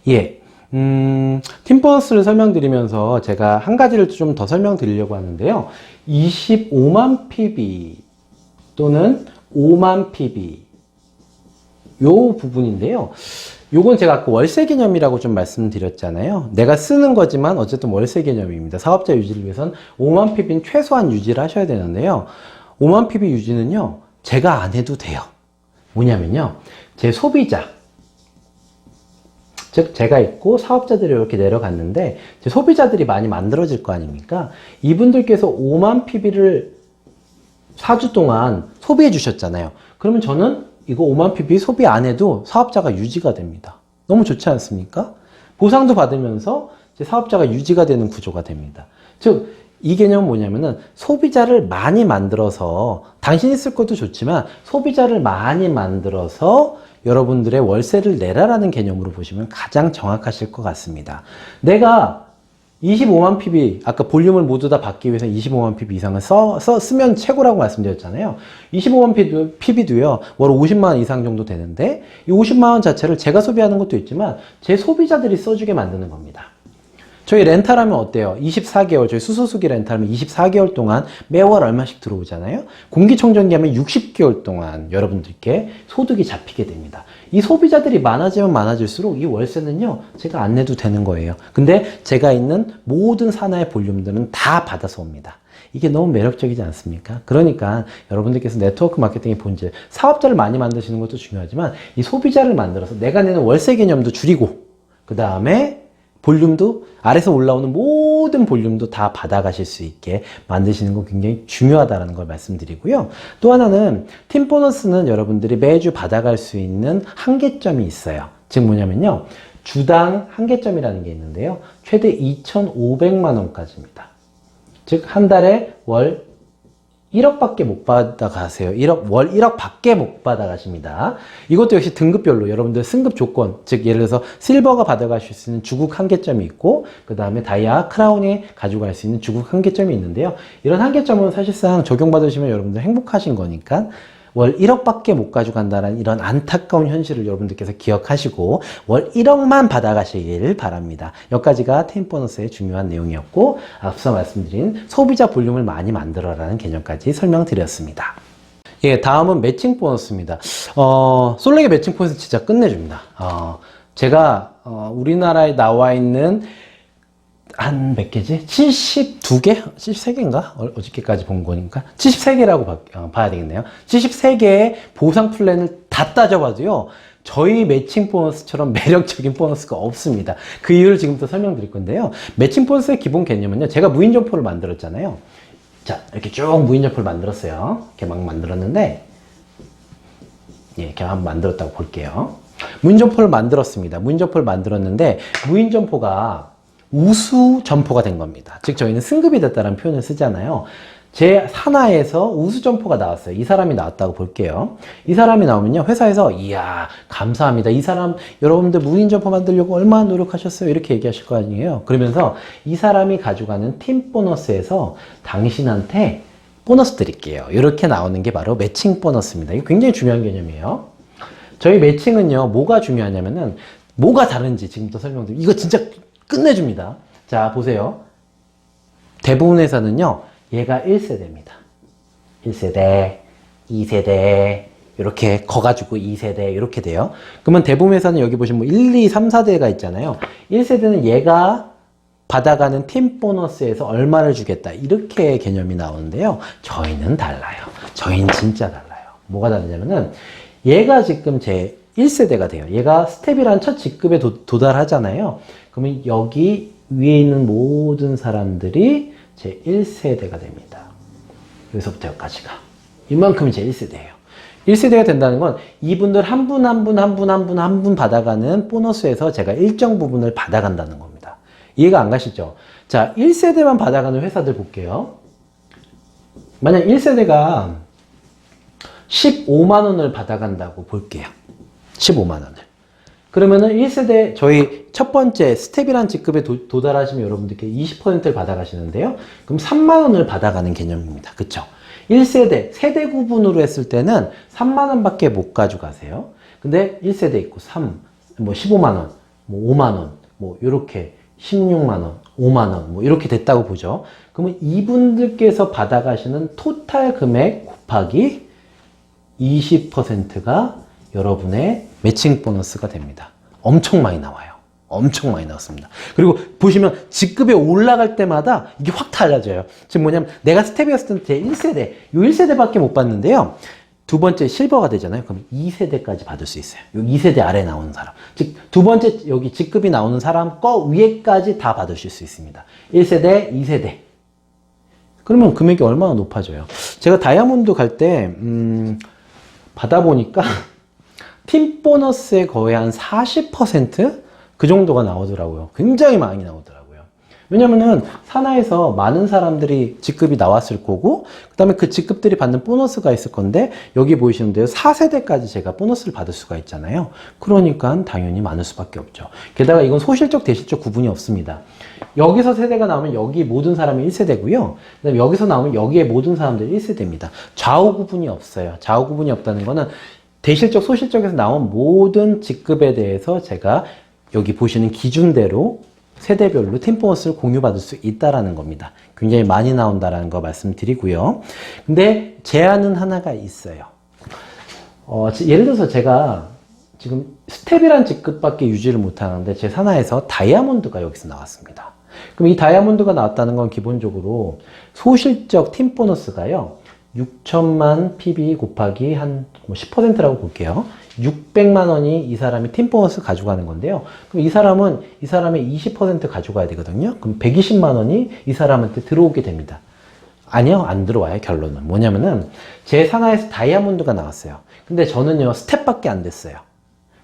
예. 팀 보너스를 설명드리면서 제가 한 가지를 좀 더 설명드리려고 하는데요. 25만 PB 또는 5만 PB 요 부분인데요. 요건 제가 아까 월세 개념이라고 좀 말씀드렸잖아요. 내가 쓰는 거지만 어쨌든 월세 개념입니다. 사업자 유지를 위해서는 5만 PB는 최소한 유지를 하셔야 되는데요. 5만 PB 유지는요, 제가 안 해도 돼요. 뭐냐면요, 제 소비자, 즉 제가 있고 사업자들이 이렇게 내려갔는데 제 소비자들이 많이 만들어질 거 아닙니까? 이분들께서 5만 PB를 4주 동안 소비해 주셨잖아요. 그러면 저는 이거 5만 PB 소비 안 해도 사업자가 유지가 됩니다. 너무 좋지 않습니까? 보상도 받으면서 제 사업자가 유지가 되는 구조가 됩니다. 즉, 이 개념은 뭐냐면은 소비자를 많이 만들어서 당신이 쓸 것도 좋지만 소비자를 많이 만들어서 여러분들의 월세를 내라라는 개념으로 보시면 가장 정확하실 것 같습니다. 내가 25만 PB, 아까 볼륨을 모두 다 받기 위해서 25만 PB 이상을 쓰면 최고라고 말씀드렸잖아요. 25만 PB도요, 월 50만 원 이상 정도 되는데, 이 50만 원 자체를 제가 소비하는 것도 있지만, 제 소비자들이 써주게 만드는 겁니다. 저희 렌탈하면 어때요? 24개월, 저희 수소수기 렌탈하면 24개월 동안 매월 얼마씩 들어오잖아요? 공기청정기 하면 60개월 동안 여러분들께 소득이 잡히게 됩니다. 이 소비자들이 많아지면 많아질수록 이 월세는요, 제가 안 내도 되는 거예요. 근데 제가 있는 모든 산하의 볼륨들은 다 받아서 옵니다. 이게 너무 매력적이지 않습니까? 그러니까 여러분들께서 네트워크 마케팅의 본질, 사업자를 많이 만드시는 것도 중요하지만 이 소비자를 만들어서 내가 내는 월세 개념도 줄이고 그 다음에 볼륨도 아래서 올라오는 모든 볼륨도 다 받아가실 수 있게 만드시는 거 굉장히 중요하다는 걸 말씀드리고요. 또 하나는 팀 보너스는 여러분들이 매주 받아갈 수 있는 한계점이 있어요. 즉 뭐냐면요, 주당 한계점이라는 게 있는데요, 최대 2,500만 원까지입니다. 즉 한 달에 월 1억밖에 못 받아가세요. 월 1억밖에 못 받아가십니다. 이것도 역시 등급별로 여러분들 승급 조건, 즉 예를 들어서 실버가 받아가실 수 있는 주국 한계점이 있고 그 다음에 다이아, 크라운에 가져갈 수 있는 주국 한계점이 있는데요. 이런 한계점은 사실상 적용받으시면 여러분들 행복하신 거니까 월 1억밖에 못 가져간다는 이런 안타까운 현실을 여러분들께서 기억하시고 월 1억만 받아가시길 바랍니다. 여기까지가 팀 보너스의 중요한 내용이었고, 앞서 말씀드린 소비자 볼륨을 많이 만들어라는 개념까지 설명드렸습니다. 예, 다음은 매칭 보너스입니다. 솔렉의 매칭 보너스 진짜 끝내줍니다. 제가 우리나라에 나와 있는 한 몇 개지? 72개? 73개인가? 어저께까지 본 거니까 73개라고 봐야 되겠네요. 73개의 보상 플랜을 다 따져봐도요, 저희 매칭 보너스처럼 매력적인 보너스가 없습니다. 그 이유를 지금부터 설명드릴 건데요. 매칭 보너스의 기본 개념은요, 제가 무인 점포를 만들었잖아요. 자, 이렇게 쭉 무인 점포를 만들었어요. 이렇게 막 만들었는데, 예, 이렇게 한번 만들었다고 볼게요. 무인 점포를 만들었습니다. 무인 점포를 만들었는데, 무인 점포가 우수 점포가 된 겁니다. 즉 저희는 승급이 됐다는 표현을 쓰잖아요. 제 산하에서 우수 점포가 나왔어요. 이 사람이 나왔다고 볼게요. 이 사람이 나오면요, 회사에서 이야 감사합니다. 이 사람 여러분들 무인 점포 만들려고 얼마나 노력하셨어요? 이렇게 얘기하실 거 아니에요. 그러면서 이 사람이 가져가는 팀 보너스에서 당신한테 보너스 드릴게요. 이렇게 나오는 게 바로 매칭 보너스입니다. 이거 굉장히 중요한 개념이에요. 저희 매칭은요, 뭐가 중요하냐면은, 뭐가 다른지 지금부터 설명드릴게요. 이거 진짜 끝내줍니다. 자, 보세요. 대부분 회사는요, 얘가 1세대입니다. 1세대, 2세대, 이렇게 커가지고 2세대, 이렇게 돼요. 그러면 대부분 회사는 여기 보시면 뭐 1, 2, 3, 4대가 있잖아요. 1세대는 얘가 받아가는 팀 보너스에서 얼마를 주겠다. 이렇게 개념이 나오는데요. 저희는 달라요. 저희는 진짜 달라요. 뭐가 다르냐면은, 얘가 지금 제 1세대가 돼요. 얘가 스텝이란 첫 직급에 도달하잖아요. 그러면 여기 위에 있는 모든 사람들이 제 1세대가 됩니다. 여기서부터 여기까지가. 이만큼이 제 1세대예요. 1세대가 된다는 건 이분들 한 분 받아가는 보너스에서 제가 일정 부분을 받아간다는 겁니다. 이해가 안 가시죠? 자, 1세대만 받아가는 회사들 볼게요. 만약 1세대가 15만 원을 받아간다고 볼게요. 15만 원을. 그러면은 1세대 저희 첫 번째 스텝이란 직급에 도달하시면 여러분들께 20%를 받아가시는데요. 그럼 3만 원을 받아가는 개념입니다. 그쵸? 1세대, 세대 구분으로 했을 때는 3만 원밖에 못 가져가세요. 근데 1세대 있고 3, 뭐 15만 원, 뭐 5만 원, 뭐 이렇게 16만 원, 5만 원, 뭐 이렇게 됐다고 보죠. 그러면 이분들께서 받아가시는 토탈 금액 곱하기 20%가 여러분의 매칭 보너스가 됩니다. 엄청 많이 나와요. 엄청 많이 나왔습니다. 그리고 보시면 직급에 올라갈 때마다 이게 확 달라져요. 지금 뭐냐면 내가 스텝이었을 때 제 1세대, 요 1세대밖에 못 받는데요. 두 번째 실버가 되잖아요. 그럼 2세대까지 받을 수 있어요. 요 2세대 아래 나오는 사람. 즉, 두 번째 여기 직급이 나오는 사람 거 위에까지 다 받으실 수 있습니다. 1세대, 2세대. 그러면 금액이 얼마나 높아져요? 제가 다이아몬드 갈 때, 받아보니까 팀 보너스의 거의 한 40%? 그 정도가 나오더라고요. 굉장히 많이 나오더라고요. 왜냐면은 산하에서 많은 사람들이 직급이 나왔을 거고, 그 다음에 그 직급들이 받는 보너스가 있을 건데, 여기 보이시는데요. 4세대까지 제가 보너스를 받을 수가 있잖아요. 그러니까 당연히 많을 수밖에 없죠. 게다가 이건 소실적, 대실적 구분이 없습니다. 여기서 세대가 나오면 여기 모든 사람이 1세대고요. 그 다음에 여기서 나오면 여기에 모든 사람들이 1세대입니다. 좌우 구분이 없어요. 좌우 구분이 없다는 거는 대실적, 소실적에서 나온 모든 직급에 대해서 제가 여기 보시는 기준대로 세대별로 팀 보너스를 공유받을 수 있다라는 겁니다. 굉장히 많이 나온다라는 거 말씀드리고요. 근데 제한은 하나가 있어요. 예를 들어서 제가 지금 스텝이란 직급밖에 유지를 못하는데 제 산하에서 다이아몬드가 여기서 나왔습니다. 그럼 이 다이아몬드가 나왔다는 건 기본적으로 소실적 팀 보너스가요. 6천만 PB 곱하기 한 10%라고 볼게요. 600만 원이 이 사람이 팀 보너스 가져가는 건데요. 그럼 이 사람은 이 사람의 20% 가져가야 되거든요. 그럼 120만 원이 이 사람한테 들어오게 됩니다. 아니요, 안 들어와요. 결론은 뭐냐면은 제 산하에서 다이아몬드가 나왔어요. 근데 저는요 스텝밖에 안 됐어요.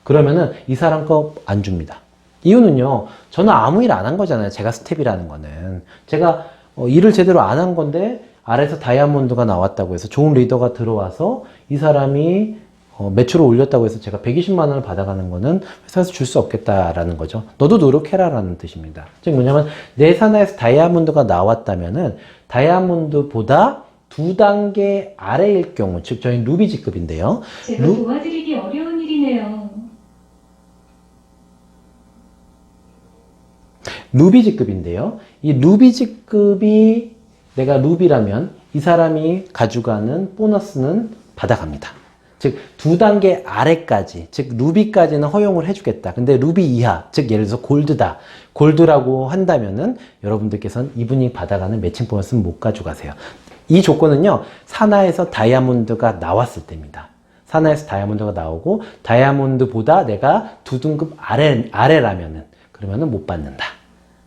그러면은 이 사람 거 안 줍니다. 이유는요, 저는 아무 일 안 한 거잖아요. 제가 스텝이라는 거는 제가 일을 제대로 안 한 건데 아래에서 다이아몬드가 나왔다고 해서 좋은 리더가 들어와서 이 사람이 매출을 올렸다고 해서 제가 120만 원을 받아가는 거는 회사에서 줄 수 없겠다라는 거죠. 너도 노력해라 라는 뜻입니다. 즉 뭐냐면 내 산하에서 다이아몬드가 나왔다면은 다이아몬드보다 2단계 아래일 경우, 즉 저희 루비 직급인데요. 제가 도와드리기 어려운 일이네요. 루비 직급인데요. 이 루비 직급이 내가 루비라면 이 사람이 가져가는 보너스는 받아갑니다. 즉 2단계 아래까지, 즉 루비까지는 허용을 해주겠다. 근데 루비 이하, 즉 예를 들어서 골드다. 골드라고 한다면은 여러분들께서는 이분이 받아가는 매칭 보너스는 못 가져가세요. 이 조건은요, 산하에서 다이아몬드가 나왔을 때입니다. 산하에서 다이아몬드가 나오고 다이아몬드보다 내가 2등급 아래라면은 그러면은 못 받는다.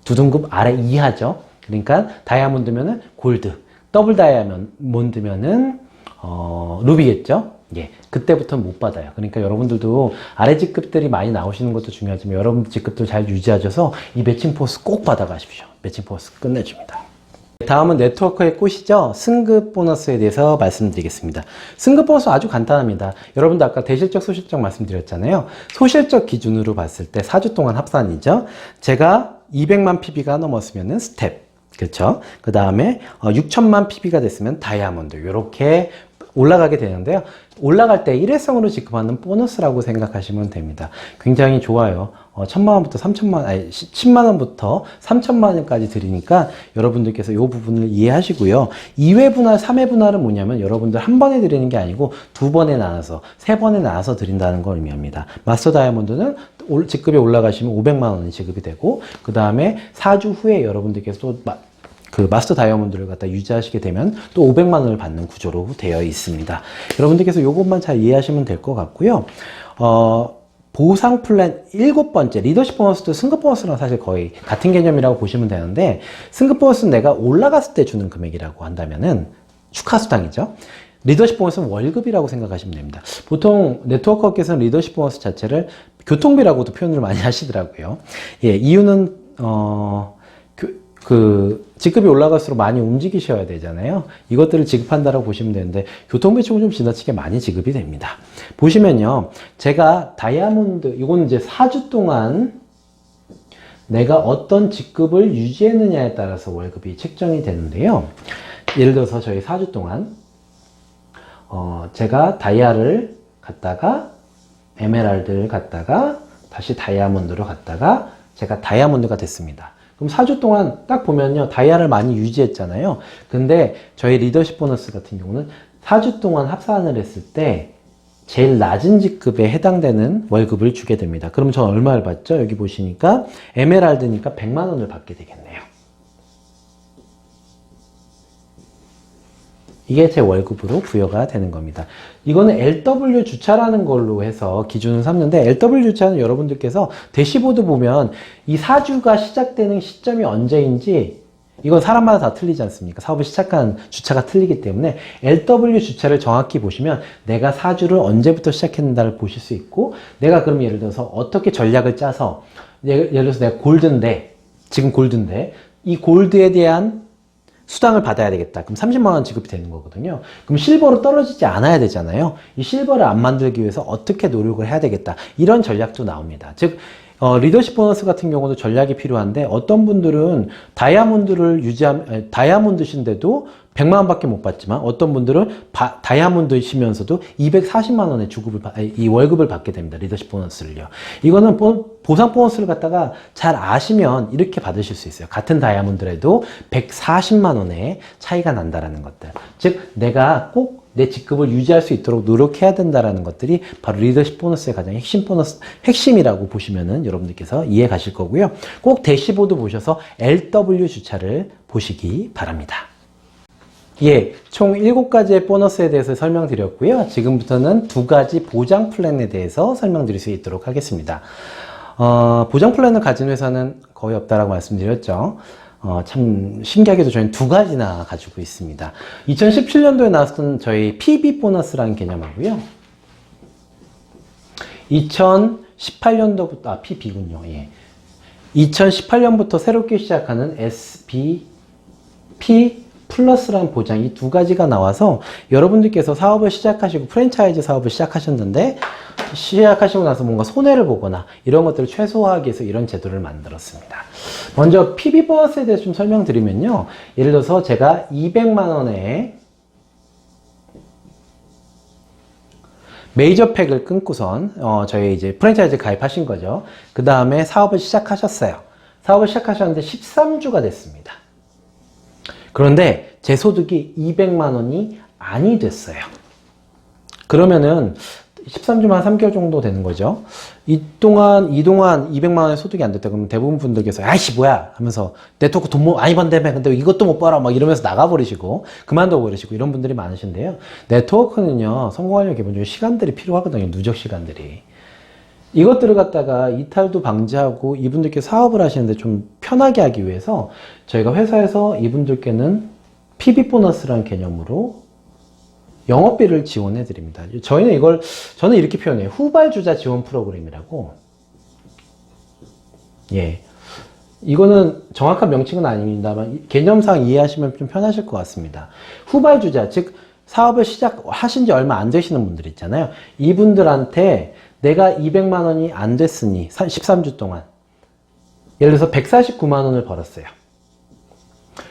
2등급 아래 이하죠. 그러니까 다이아몬드면은 골드, 더블 다이아몬드면은 루비겠죠. 예, 그때부터는 못 받아요. 그러니까 여러분들도 아래 직급들이 많이 나오시는 것도 중요하지만 여러분들 직급들 잘 유지하셔서 이 매칭 보너스 꼭 받아가십시오. 매칭 보너스 끝내줍니다. 다음은 네트워크의 꽃이죠. 승급 보너스에 대해서 말씀드리겠습니다. 승급 보너스 아주 간단합니다. 여러분도 아까 대실적, 소실적 말씀드렸잖아요. 소실적 기준으로 봤을 때 4주 동안 합산이죠. 제가 200만 PB가 넘었으면 스텝, 그렇죠? 그 다음에 6천만 PB가 됐으면 다이아몬드 이렇게 올라가게 되는데요. 올라갈 때 일회성으로 지급하는 보너스라고 생각하시면 됩니다. 굉장히 좋아요. 1,000만 원부터 3천만, 아니 10만 원부터 3천만 원까지 드리니까 여러분들께서 이 부분을 이해하시고요. 2회 분할, 3회 분할은 뭐냐면 여러분들 한 번에 드리는 게 아니고 두 번에 나눠서, 세 번에 나눠서 드린다는 걸 의미합니다. 마스터 다이아몬드는 직급이 올라가시면 500만 원이 지급이 되고, 그 다음에 4주 후에 여러분들께서 또 그 마스터 다이아몬드를 갖다 유지하시게 되면 또 500만 원을 받는 구조로 되어 있습니다. 여러분들께서 이것만 잘 이해하시면 될 것 같고요. 보상 플랜 7번째 리더십 보너스도 승급 보너스랑 사실 거의 같은 개념이라고 보시면 되는데, 승급 보너스는 내가 올라갔을 때 주는 금액이라고 한다면은 축하 수당이죠. 리더십 보너스는 월급이라고 생각하시면 됩니다. 보통 네트워커께서는 리더십 보너스 자체를 교통비라고도 표현을 많이 하시더라고요. 예, 이유는 직급이 올라갈수록 많이 움직이셔야 되잖아요. 이것들을 지급한다고 보시면 되는데, 교통비 쪽은 좀 지나치게 많이 지급이 됩니다. 보시면요, 제가 다이아몬드, 이거는 이제 4주 동안 내가 어떤 직급을 유지했느냐에 따라서 월급이 책정이 되는데요. 예를 들어서 저희 4주 동안 제가 다이아를 갔다가 에메랄드를 갔다가 다시 다이아몬드로 갔다가 제가 다이아몬드가 됐습니다. 그럼 4주 동안 딱 보면요, 다이아를 많이 유지했잖아요. 근데 저희 리더십 보너스 같은 경우는 4주 동안 합산을 했을 때 제일 낮은 직급에 해당되는 월급을 주게 됩니다. 그럼 전 얼마를 받죠? 여기 보시니까 에메랄드니까 100만 원을 받게 되겠네요. 이게 제 월급으로 부여가 되는 겁니다. 이거는 LW 주차라는 걸로 해서 기준을 삼는데, LW 주차는 여러분들께서 대시보드 보면 이 4주가 시작되는 시점이 언제인지 이건 사람마다 다 틀리지 않습니까? 사업을 시작한 주차가 틀리기 때문에 LW 주차를 정확히 보시면 내가 4주를 언제부터 시작했는가를 보실 수 있고, 내가 그럼 예를 들어서 어떻게 전략을 짜서, 예를 들어서 내가 골드인데, 지금 골드인데 이 골드에 대한 수당을 받아야 되겠다. 그럼 30만 원 지급이 되는 거거든요. 그럼 실버로 떨어지지 않아야 되잖아요. 이 실버를 안 만들기 위해서 어떻게 노력을 해야 되겠다. 이런 전략도 나옵니다. 즉, 리더십 보너스 같은 경우도 전략이 필요한데, 어떤 분들은 다이아몬드신데도 100만 원밖에 못 받지만, 어떤 분들은 다이아몬드시면서도 240만 원의 이 월급을 받게 됩니다. 리더십 보너스를요. 이거는 보상 보너스를 갖다가 잘 아시면 이렇게 받으실 수 있어요. 같은 다이아몬드라도 140만 원의 차이가 난다라는 것들. 즉, 내가 꼭 내 직급을 유지할 수 있도록 노력해야 된다라는 것들이 바로 리더십 보너스의 가장 핵심이라고 보시면은 여러분들께서 이해 가실 거고요. 꼭 대시보드 보셔서 LW 주차를 보시기 바랍니다. 예, 총 7가지의 보너스에 대해서 설명드렸고요. 지금부터는 2가지 보장 플랜에 대해서 설명드릴 수 있도록 하겠습니다. 보장 플랜을 가진 회사는 거의 없다라고 말씀드렸죠. 참 신기하게도 저희는 2가지나 가지고 있습니다. 2017년도에 나왔던 저희 PB 보너스라는 개념하고요. 2018년도부터, PB군요. 예. 2018년부터 새롭게 시작하는 SBP 플러스라는 보장이 2가지가 나와서, 여러분들께서 사업을 시작하시고 프랜차이즈 사업을 시작하셨는데, 시작하시고 나서 뭔가 손해를 보거나 이런 것들을 최소화하기 위해서 이런 제도를 만들었습니다. 먼저 PB 보너스에 대해서 좀 설명드리면요, 예를 들어서 제가 200만 원에 메이저 팩을 끊고선 저희 이제 프랜차이즈 가입하신 거죠. 그 다음에 사업을 시작하셨어요. 사업을 시작하셨는데 13주가 됐습니다. 그런데 제 소득이 200만 원이 아니 됐어요. 그러면은 13주만 3개월 정도 되는 거죠. 이동안 200만 원의 소득이 안 됐다. 그러면 대부분 분들께서 아이씨 뭐야 하면서 네트워크 돈 많이 번다며 근데 이것도 못 벌어 막 이러면서 나가버리시고 그만둬 버리시고 이런 분들이 많으신데요. 네트워크는요, 성공하려면 기본적으로 시간들이 필요하거든요. 누적 시간들이. 이것들을 갖다가 이탈도 방지하고 이분들께 사업을 하시는데 좀 편하게 하기 위해서 저희가 회사에서 이분들께는 PB 보너스라는 개념으로 영업비를 지원해 드립니다. 저는 이렇게 표현해요. 후발주자 지원 프로그램이라고. 예. 이거는 정확한 명칭은 아닙니다만 개념상 이해하시면 좀 편하실 것 같습니다. 후발주자, 즉 사업을 시작하신 지 얼마 안 되시는 분들 있잖아요. 이분들한테 내가 200만 원이 안 됐으니 13주 동안 예를 들어서 149만 원을 벌었어요.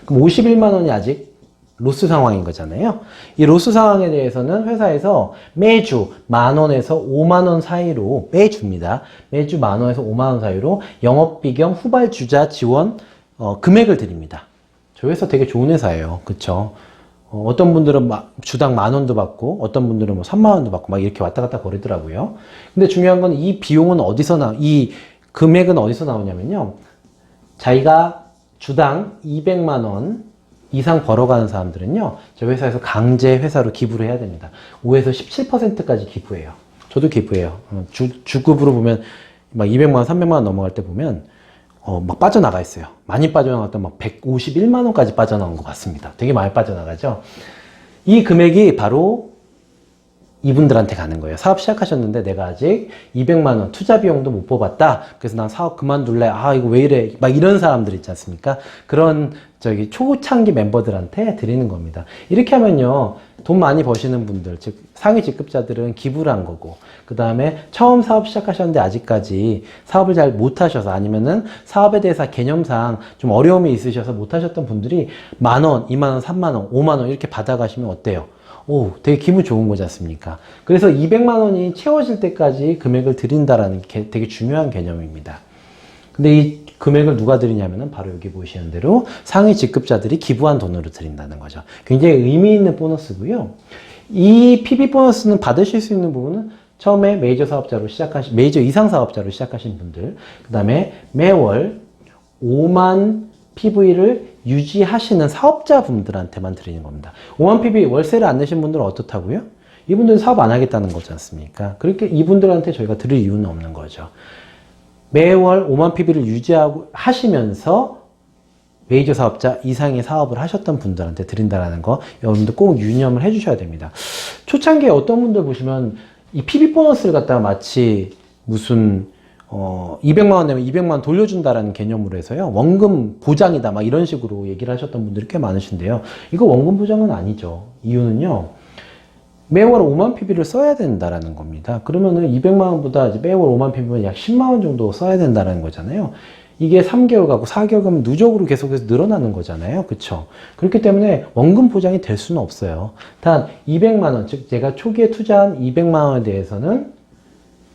그럼 51만 원이 아직 로스 상황인 거잖아요. 이 로스 상황에 대해서는 회사에서 매주 10,000원에서 50,000원 사이로 매주입니다. 매주 10,000원에서 50,000원 사이로 영업비경 후발주자 지원 금액을 드립니다. 저희 회사 되게 좋은 회사예요. 그쵸? 어떤 분들은 주당 10,000원도 받고 어떤 분들은 뭐 30,000원도 받고 막 이렇게 왔다 갔다 거리더라고요. 근데 중요한 건 이 비용은 이 금액은 어디서 나오냐면요. 자기가 주당 200만 원 이상 벌어가는 사람들은요, 저희 회사에서 강제 회사로 기부를 해야 됩니다. 5에서 17%까지 기부해요. 저도 기부해요. 주급으로 보면 막 200만 원, 300만 원 넘어갈 때 보면 막 빠져나가 있어요. 많이 빠져나갔다 막 151만 원까지 빠져나온 것 같습니다. 되게 많이 빠져나가죠. 이 금액이 바로 이분들한테 가는 거예요. 사업 시작하셨는데 내가 아직 200만 원 투자 비용도 못 뽑았다. 그래서 난 사업 그만둘래. 아, 이거 왜 이래. 막 이런 사람들 있지 않습니까? 그런 초창기 멤버들한테 드리는 겁니다. 이렇게 하면요. 돈 많이 버시는 분들, 즉 상위 직급자들은 기부를 한 거고, 그 다음에 처음 사업 시작하셨는데 아직까지 사업을 잘 못하셔서 아니면은 사업에 대해서 개념상 좀 어려움이 있으셔서 못하셨던 분들이 10,000원, 20,000원, 30,000원, 50,000원 이렇게 받아가시면 어때요? 오, 되게 기분 좋은 거지 않습니까? 그래서 200만 원이 채워질 때까지 금액을 드린다라는 게 되게 중요한 개념입니다. 근데 이 금액을 누가 드리냐면은 바로 여기 보시는 대로 상위 직급자들이 기부한 돈으로 드린다는 거죠. 굉장히 의미 있는 보너스고요. 이 PB 보너스는 받으실 수 있는 부분은 처음에 메이저 이상 사업자로 시작하신 분들, 그 다음에 매월 5만 PV를 유지하시는 사업자분들한테만 드리는 겁니다. 5만 PV 월세를 안 내신 분들은 어떻다고요? 이분들은 사업 안 하겠다는 거지 않습니까? 그렇게 이분들한테 저희가 드릴 이유는 없는 거죠. 매월 5만 PV를 하시면서 메이저 사업자 이상의 사업을 하셨던 분들한테 드린다는 거 여러분들 꼭 유념을 해주셔야 됩니다. 초창기에 어떤 분들 보시면 이 PB 보너스를 갖다가 마치 무슨 200만 원 내면 200만 원 돌려준다라는 개념으로 해서요. 원금 보장이다 막 이런 식으로 얘기를 하셨던 분들이 꽤 많으신데요. 이거 원금 보장은 아니죠. 이유는요. 매월 5만 PB를 써야 된다라는 겁니다. 그러면은 200만 원보다 매월 5만 PB면 약 10만 원 정도 써야 된다는 거잖아요. 이게 3개월 가고 4개월 가면 누적으로 계속해서 늘어나는 거잖아요. 그쵸? 그렇기 때문에 원금 보장이 될 수는 없어요. 단 200만 원, 즉 제가 초기에 투자한 200만 원에 대해서는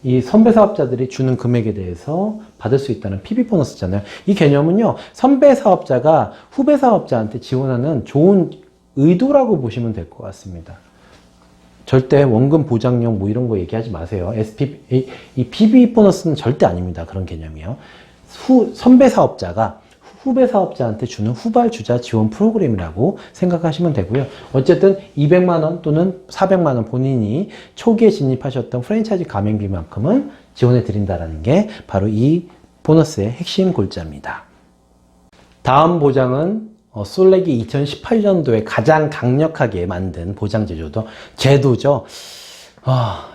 이 선배 사업자들이 주는 금액에 대해서 받을 수 있다는 PB 보너스잖아요. 이 개념은요, 선배 사업자가 후배 사업자한테 지원하는 좋은 의도라고 보시면 될 것 같습니다. 절대 원금 보장용 뭐 이런 거 얘기하지 마세요. 이 PB 보너스는 절대 아닙니다. 그런 개념이요. 선배 사업자가 후배 사업자한테 주는 후발 주자 지원 프로그램이라고 생각하시면 되고요. 어쨌든 200만 원 또는 400만 원 본인이 초기에 진입하셨던 프랜차이즈 가맹비만큼은 지원해 드린다는 게 바로 이 보너스의 핵심 골자입니다. 다음 보장은 솔렉이 2018년도에 가장 강력하게 만든 보장 제도죠.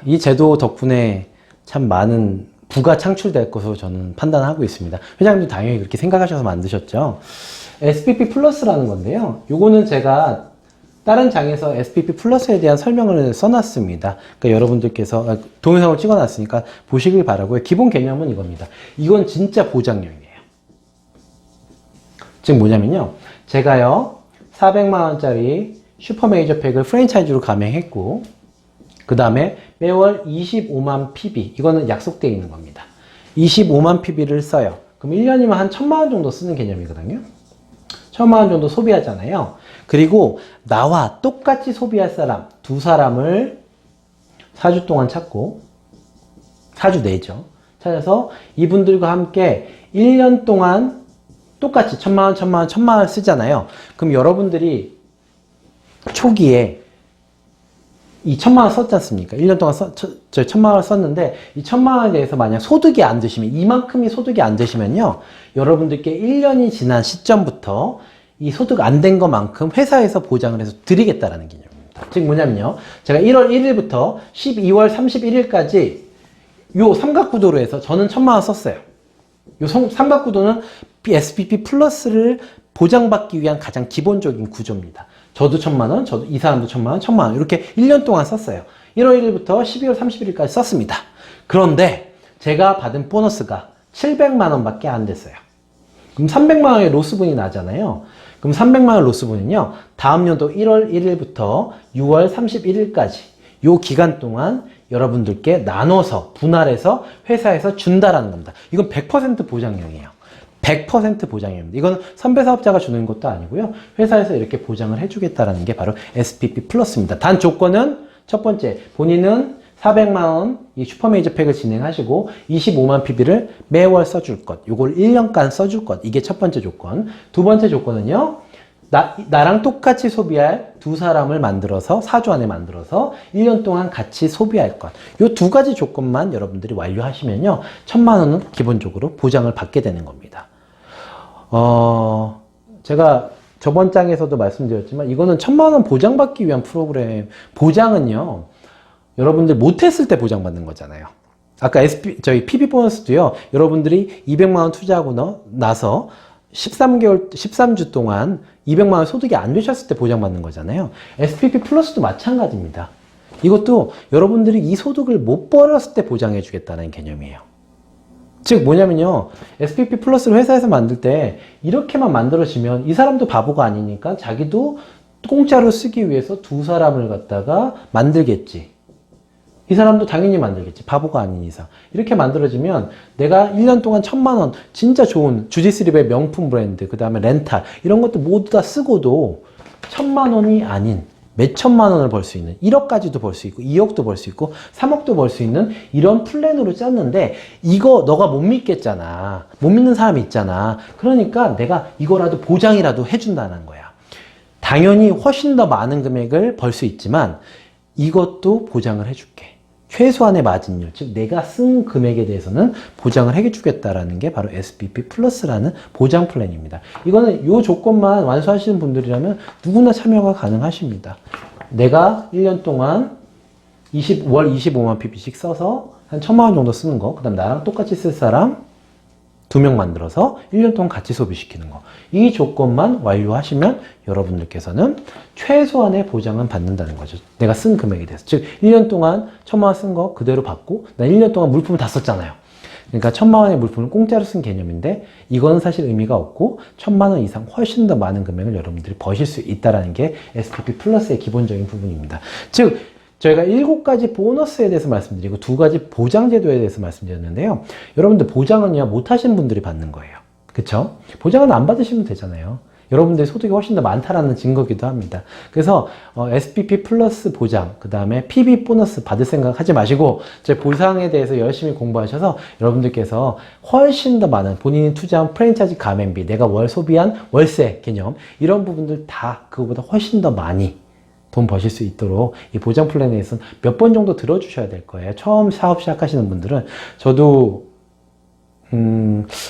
이 제도 덕분에 참 많은 부가 창출될 것으로 저는 판단하고 있습니다. 회장님도 당연히 그렇게 생각하셔서 만드셨죠. SPP 플러스라는 건데요. 요거는 제가 다른 장에서 SPP 플러스에 대한 설명을 써놨습니다. 그러니까 여러분들께서 동영상을 찍어놨으니까 보시길 바라고요. 기본 개념은 이겁니다. 이건 진짜 보장용이에요. 즉 뭐냐면요. 제가요 400만 원짜리 슈퍼메이저 팩을 프랜차이즈로 가맹했고 그 다음에 매월 25만 PB, 이거는 약속되어 있는 겁니다. 25만 PB를 써요. 그럼 1년이면 한 1,000만 원 정도 쓰는 개념이거든요. 1,000만 원 정도 소비하잖아요. 그리고 나와 똑같이 소비할 사람, 두 사람을 4주 동안 찾고, 4주 내죠. 찾아서 이분들과 함께 1년 동안 똑같이 1,000만 원, 1,000만 원, 1,000만 원 쓰잖아요. 그럼 여러분들이 초기에 이 1,000만 원 썼지 않습니까? 1년 동안 1,000만 원을 썼는데 이 1,000만 원에 대해서 만약 소득이 안 되시면 이만큼이 소득이 안 되시면요. 여러분들께 1년이 지난 시점부터 이 소득 안 된 것만큼 회사에서 보장을 해서 드리겠다라는 개념입니다. 즉 뭐냐면요. 제가 1월 1일부터 12월 31일까지 요 삼각구도로 해서 저는 1,000만 원 썼어요. 요 삼각구도는 SPP 플러스를 보장받기 위한 가장 기본적인 구조입니다. 저도 1,000만 원, 이 사람도 1,000만 원, 1,000만 원 이렇게 1년 동안 썼어요. 1월 1일부터 12월 31일까지 썼습니다. 그런데 제가 받은 보너스가 700만 원밖에 안 됐어요. 그럼 300만 원의 로스분이 나잖아요. 그럼 그럼 300만 원 로스분은요, 다음 연도 1월 1일부터 6월 31일까지 요 기간 동안 여러분들께 나눠서 분할해서 회사에서 준다라는 겁니다. 이건 100% 보장형이에요. 100% 보장입니다. 이건 선배 사업자가 주는 것도 아니고요. 회사에서 이렇게 보장을 해주겠다라는 게 바로 SPP 플러스입니다. 단 조건은 첫 번째, 본인은 400만 원 이 슈퍼메이저 팩을 진행하시고 25만 PB를 매월 써줄 것. 요걸 1년간 써줄 것. 이게 첫 번째 조건. 두 번째 조건은요. 나랑 똑같이 소비할 두 사람을 만들어서, 사주 안에 만들어서 1년 동안 같이 소비할 것. 요 두 가지 조건만 여러분들이 완료하시면요. 1000만 원은 기본적으로 보장을 받게 되는 겁니다. 제가 저번 장에서도 말씀드렸지만 이거는 1000만 원 보장받기 위한 프로그램. 보장은요. 여러분들 못했을 때 보장받는 거잖아요. 아까 저희 PB 보너스도요. 여러분들이 200만 원 투자하고 나서 13주 동안 200만 원 소득이 안 되셨을 때 보장받는 거잖아요. SPP 플러스도 마찬가지입니다. 이것도 여러분들이 이 소득을 못 벌었을 때 보장해 주겠다는 개념이에요. 즉 뭐냐면요. SPP 플러스를 회사에서 만들 때 이렇게만 만들어지면 이 사람도 바보가 아니니까 자기도 공짜로 쓰기 위해서 두 사람을 갖다가 만들겠지. 이 사람도 당연히 만들겠지. 바보가 아닌 이상. 이렇게 만들어지면 내가 1년 동안 1000만 원 진짜 좋은 주지스립의 명품 브랜드, 그 다음에 렌탈 이런 것도 모두 다 쓰고도 1000만 원이 아닌 몇천만 원을 벌 수 있는 1억까지도 벌 수 있고 2억도 벌 수 있고 3억도 벌 수 있는 이런 플랜으로 짰는데 이거 너가 못 믿겠잖아. 못 믿는 사람이 있잖아. 그러니까 내가 이거라도 보장이라도 해준다는 거야. 당연히 훨씬 더 많은 금액을 벌 수 있지만 이것도 보장을 해줄게. 최소한의 마진율, 즉 내가 쓴 금액에 대해서는 보장을 해주겠다라는 게 바로 SPP 플러스라는 보장 플랜입니다. 이거는 이 조건만 완수하시는 분들이라면 누구나 참여가 가능하십니다. 내가 1년 동안 월 25만 PB씩 써서 한 1000만 원 정도 쓰는 거, 그 다음 나랑 똑같이 쓸 사람 2명 만들어서 1년 동안 같이 소비시키는 거. 이 조건만 완료하시면 여러분들께서는 최소한의 보장은 받는다는 거죠. 내가 쓴 금액에 대해서. 즉 1년 동안 1000만 원 쓴 거 그대로 받고 나 1년 동안 물품을 다 썼잖아요. 그러니까 1000만 원의 물품을 공짜로 쓴 개념인데 이건 사실 의미가 없고 1000만 원 이상 훨씬 더 많은 금액을 여러분들이 버실 수 있다는 게 SPP 플러스의 기본적인 부분입니다. 즉 저희가 7가지 보너스에 대해서 말씀드리고 2가지 보장제도에 대해서 말씀드렸는데요. 여러분들 보장은요, 못하신 분들이 받는 거예요. 그쵸? 보장은 안 받으시면 되잖아요. 여러분들의 소득이 훨씬 더 많다라는 증거기도 합니다. 그래서 SPP 플러스 보장, 그 다음에 PB 보너스 받을 생각 하지 마시고 제 보상에 대해서 열심히 공부하셔서 여러분들께서 훨씬 더 많은 본인이 투자한 프랜차이즈 가맹비, 내가 월 소비한 월세 개념 이런 부분들 다 그거보다 훨씬 더 많이 돈 버실 수 있도록 이 보장 플랜에 대해서는 몇 번 정도 들어주셔야 될 거예요. 처음 사업 시작하시는 분들은. 저도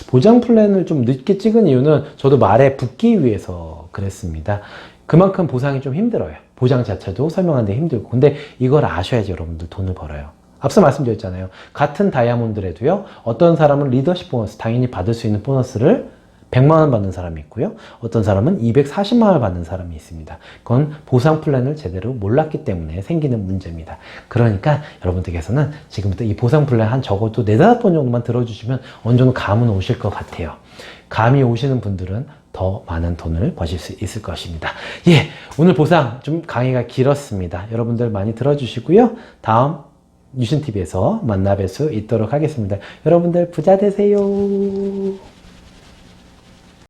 보장 플랜을 좀 늦게 찍은 이유는 저도 말에 붙기 위해서 그랬습니다. 그만큼 보상이 좀 힘들어요. 보장 자체도 설명하는데 힘들고. 근데 이걸 아셔야지 여러분들 돈을 벌어요. 앞서 말씀드렸잖아요. 같은 다이아몬드래도요. 어떤 사람은 리더십 보너스, 당연히 받을 수 있는 보너스를 100만 원 받는 사람이 있고요. 어떤 사람은 240만 원을 받는 사람이 있습니다. 그건 보상 플랜을 제대로 몰랐기 때문에 생기는 문제입니다. 그러니까 여러분들께서는 지금부터 이 보상 플랜 한 적어도 4-5번 정도만 들어주시면 어느 정도 감은 오실 것 같아요. 감이 오시는 분들은 더 많은 돈을 버실 수 있을 것입니다. 예, 오늘 보상 좀 강의가 길었습니다. 여러분들 많이 들어주시고요. 다음 유신TV에서 만나 뵐 수 있도록 하겠습니다. 여러분들 부자 되세요.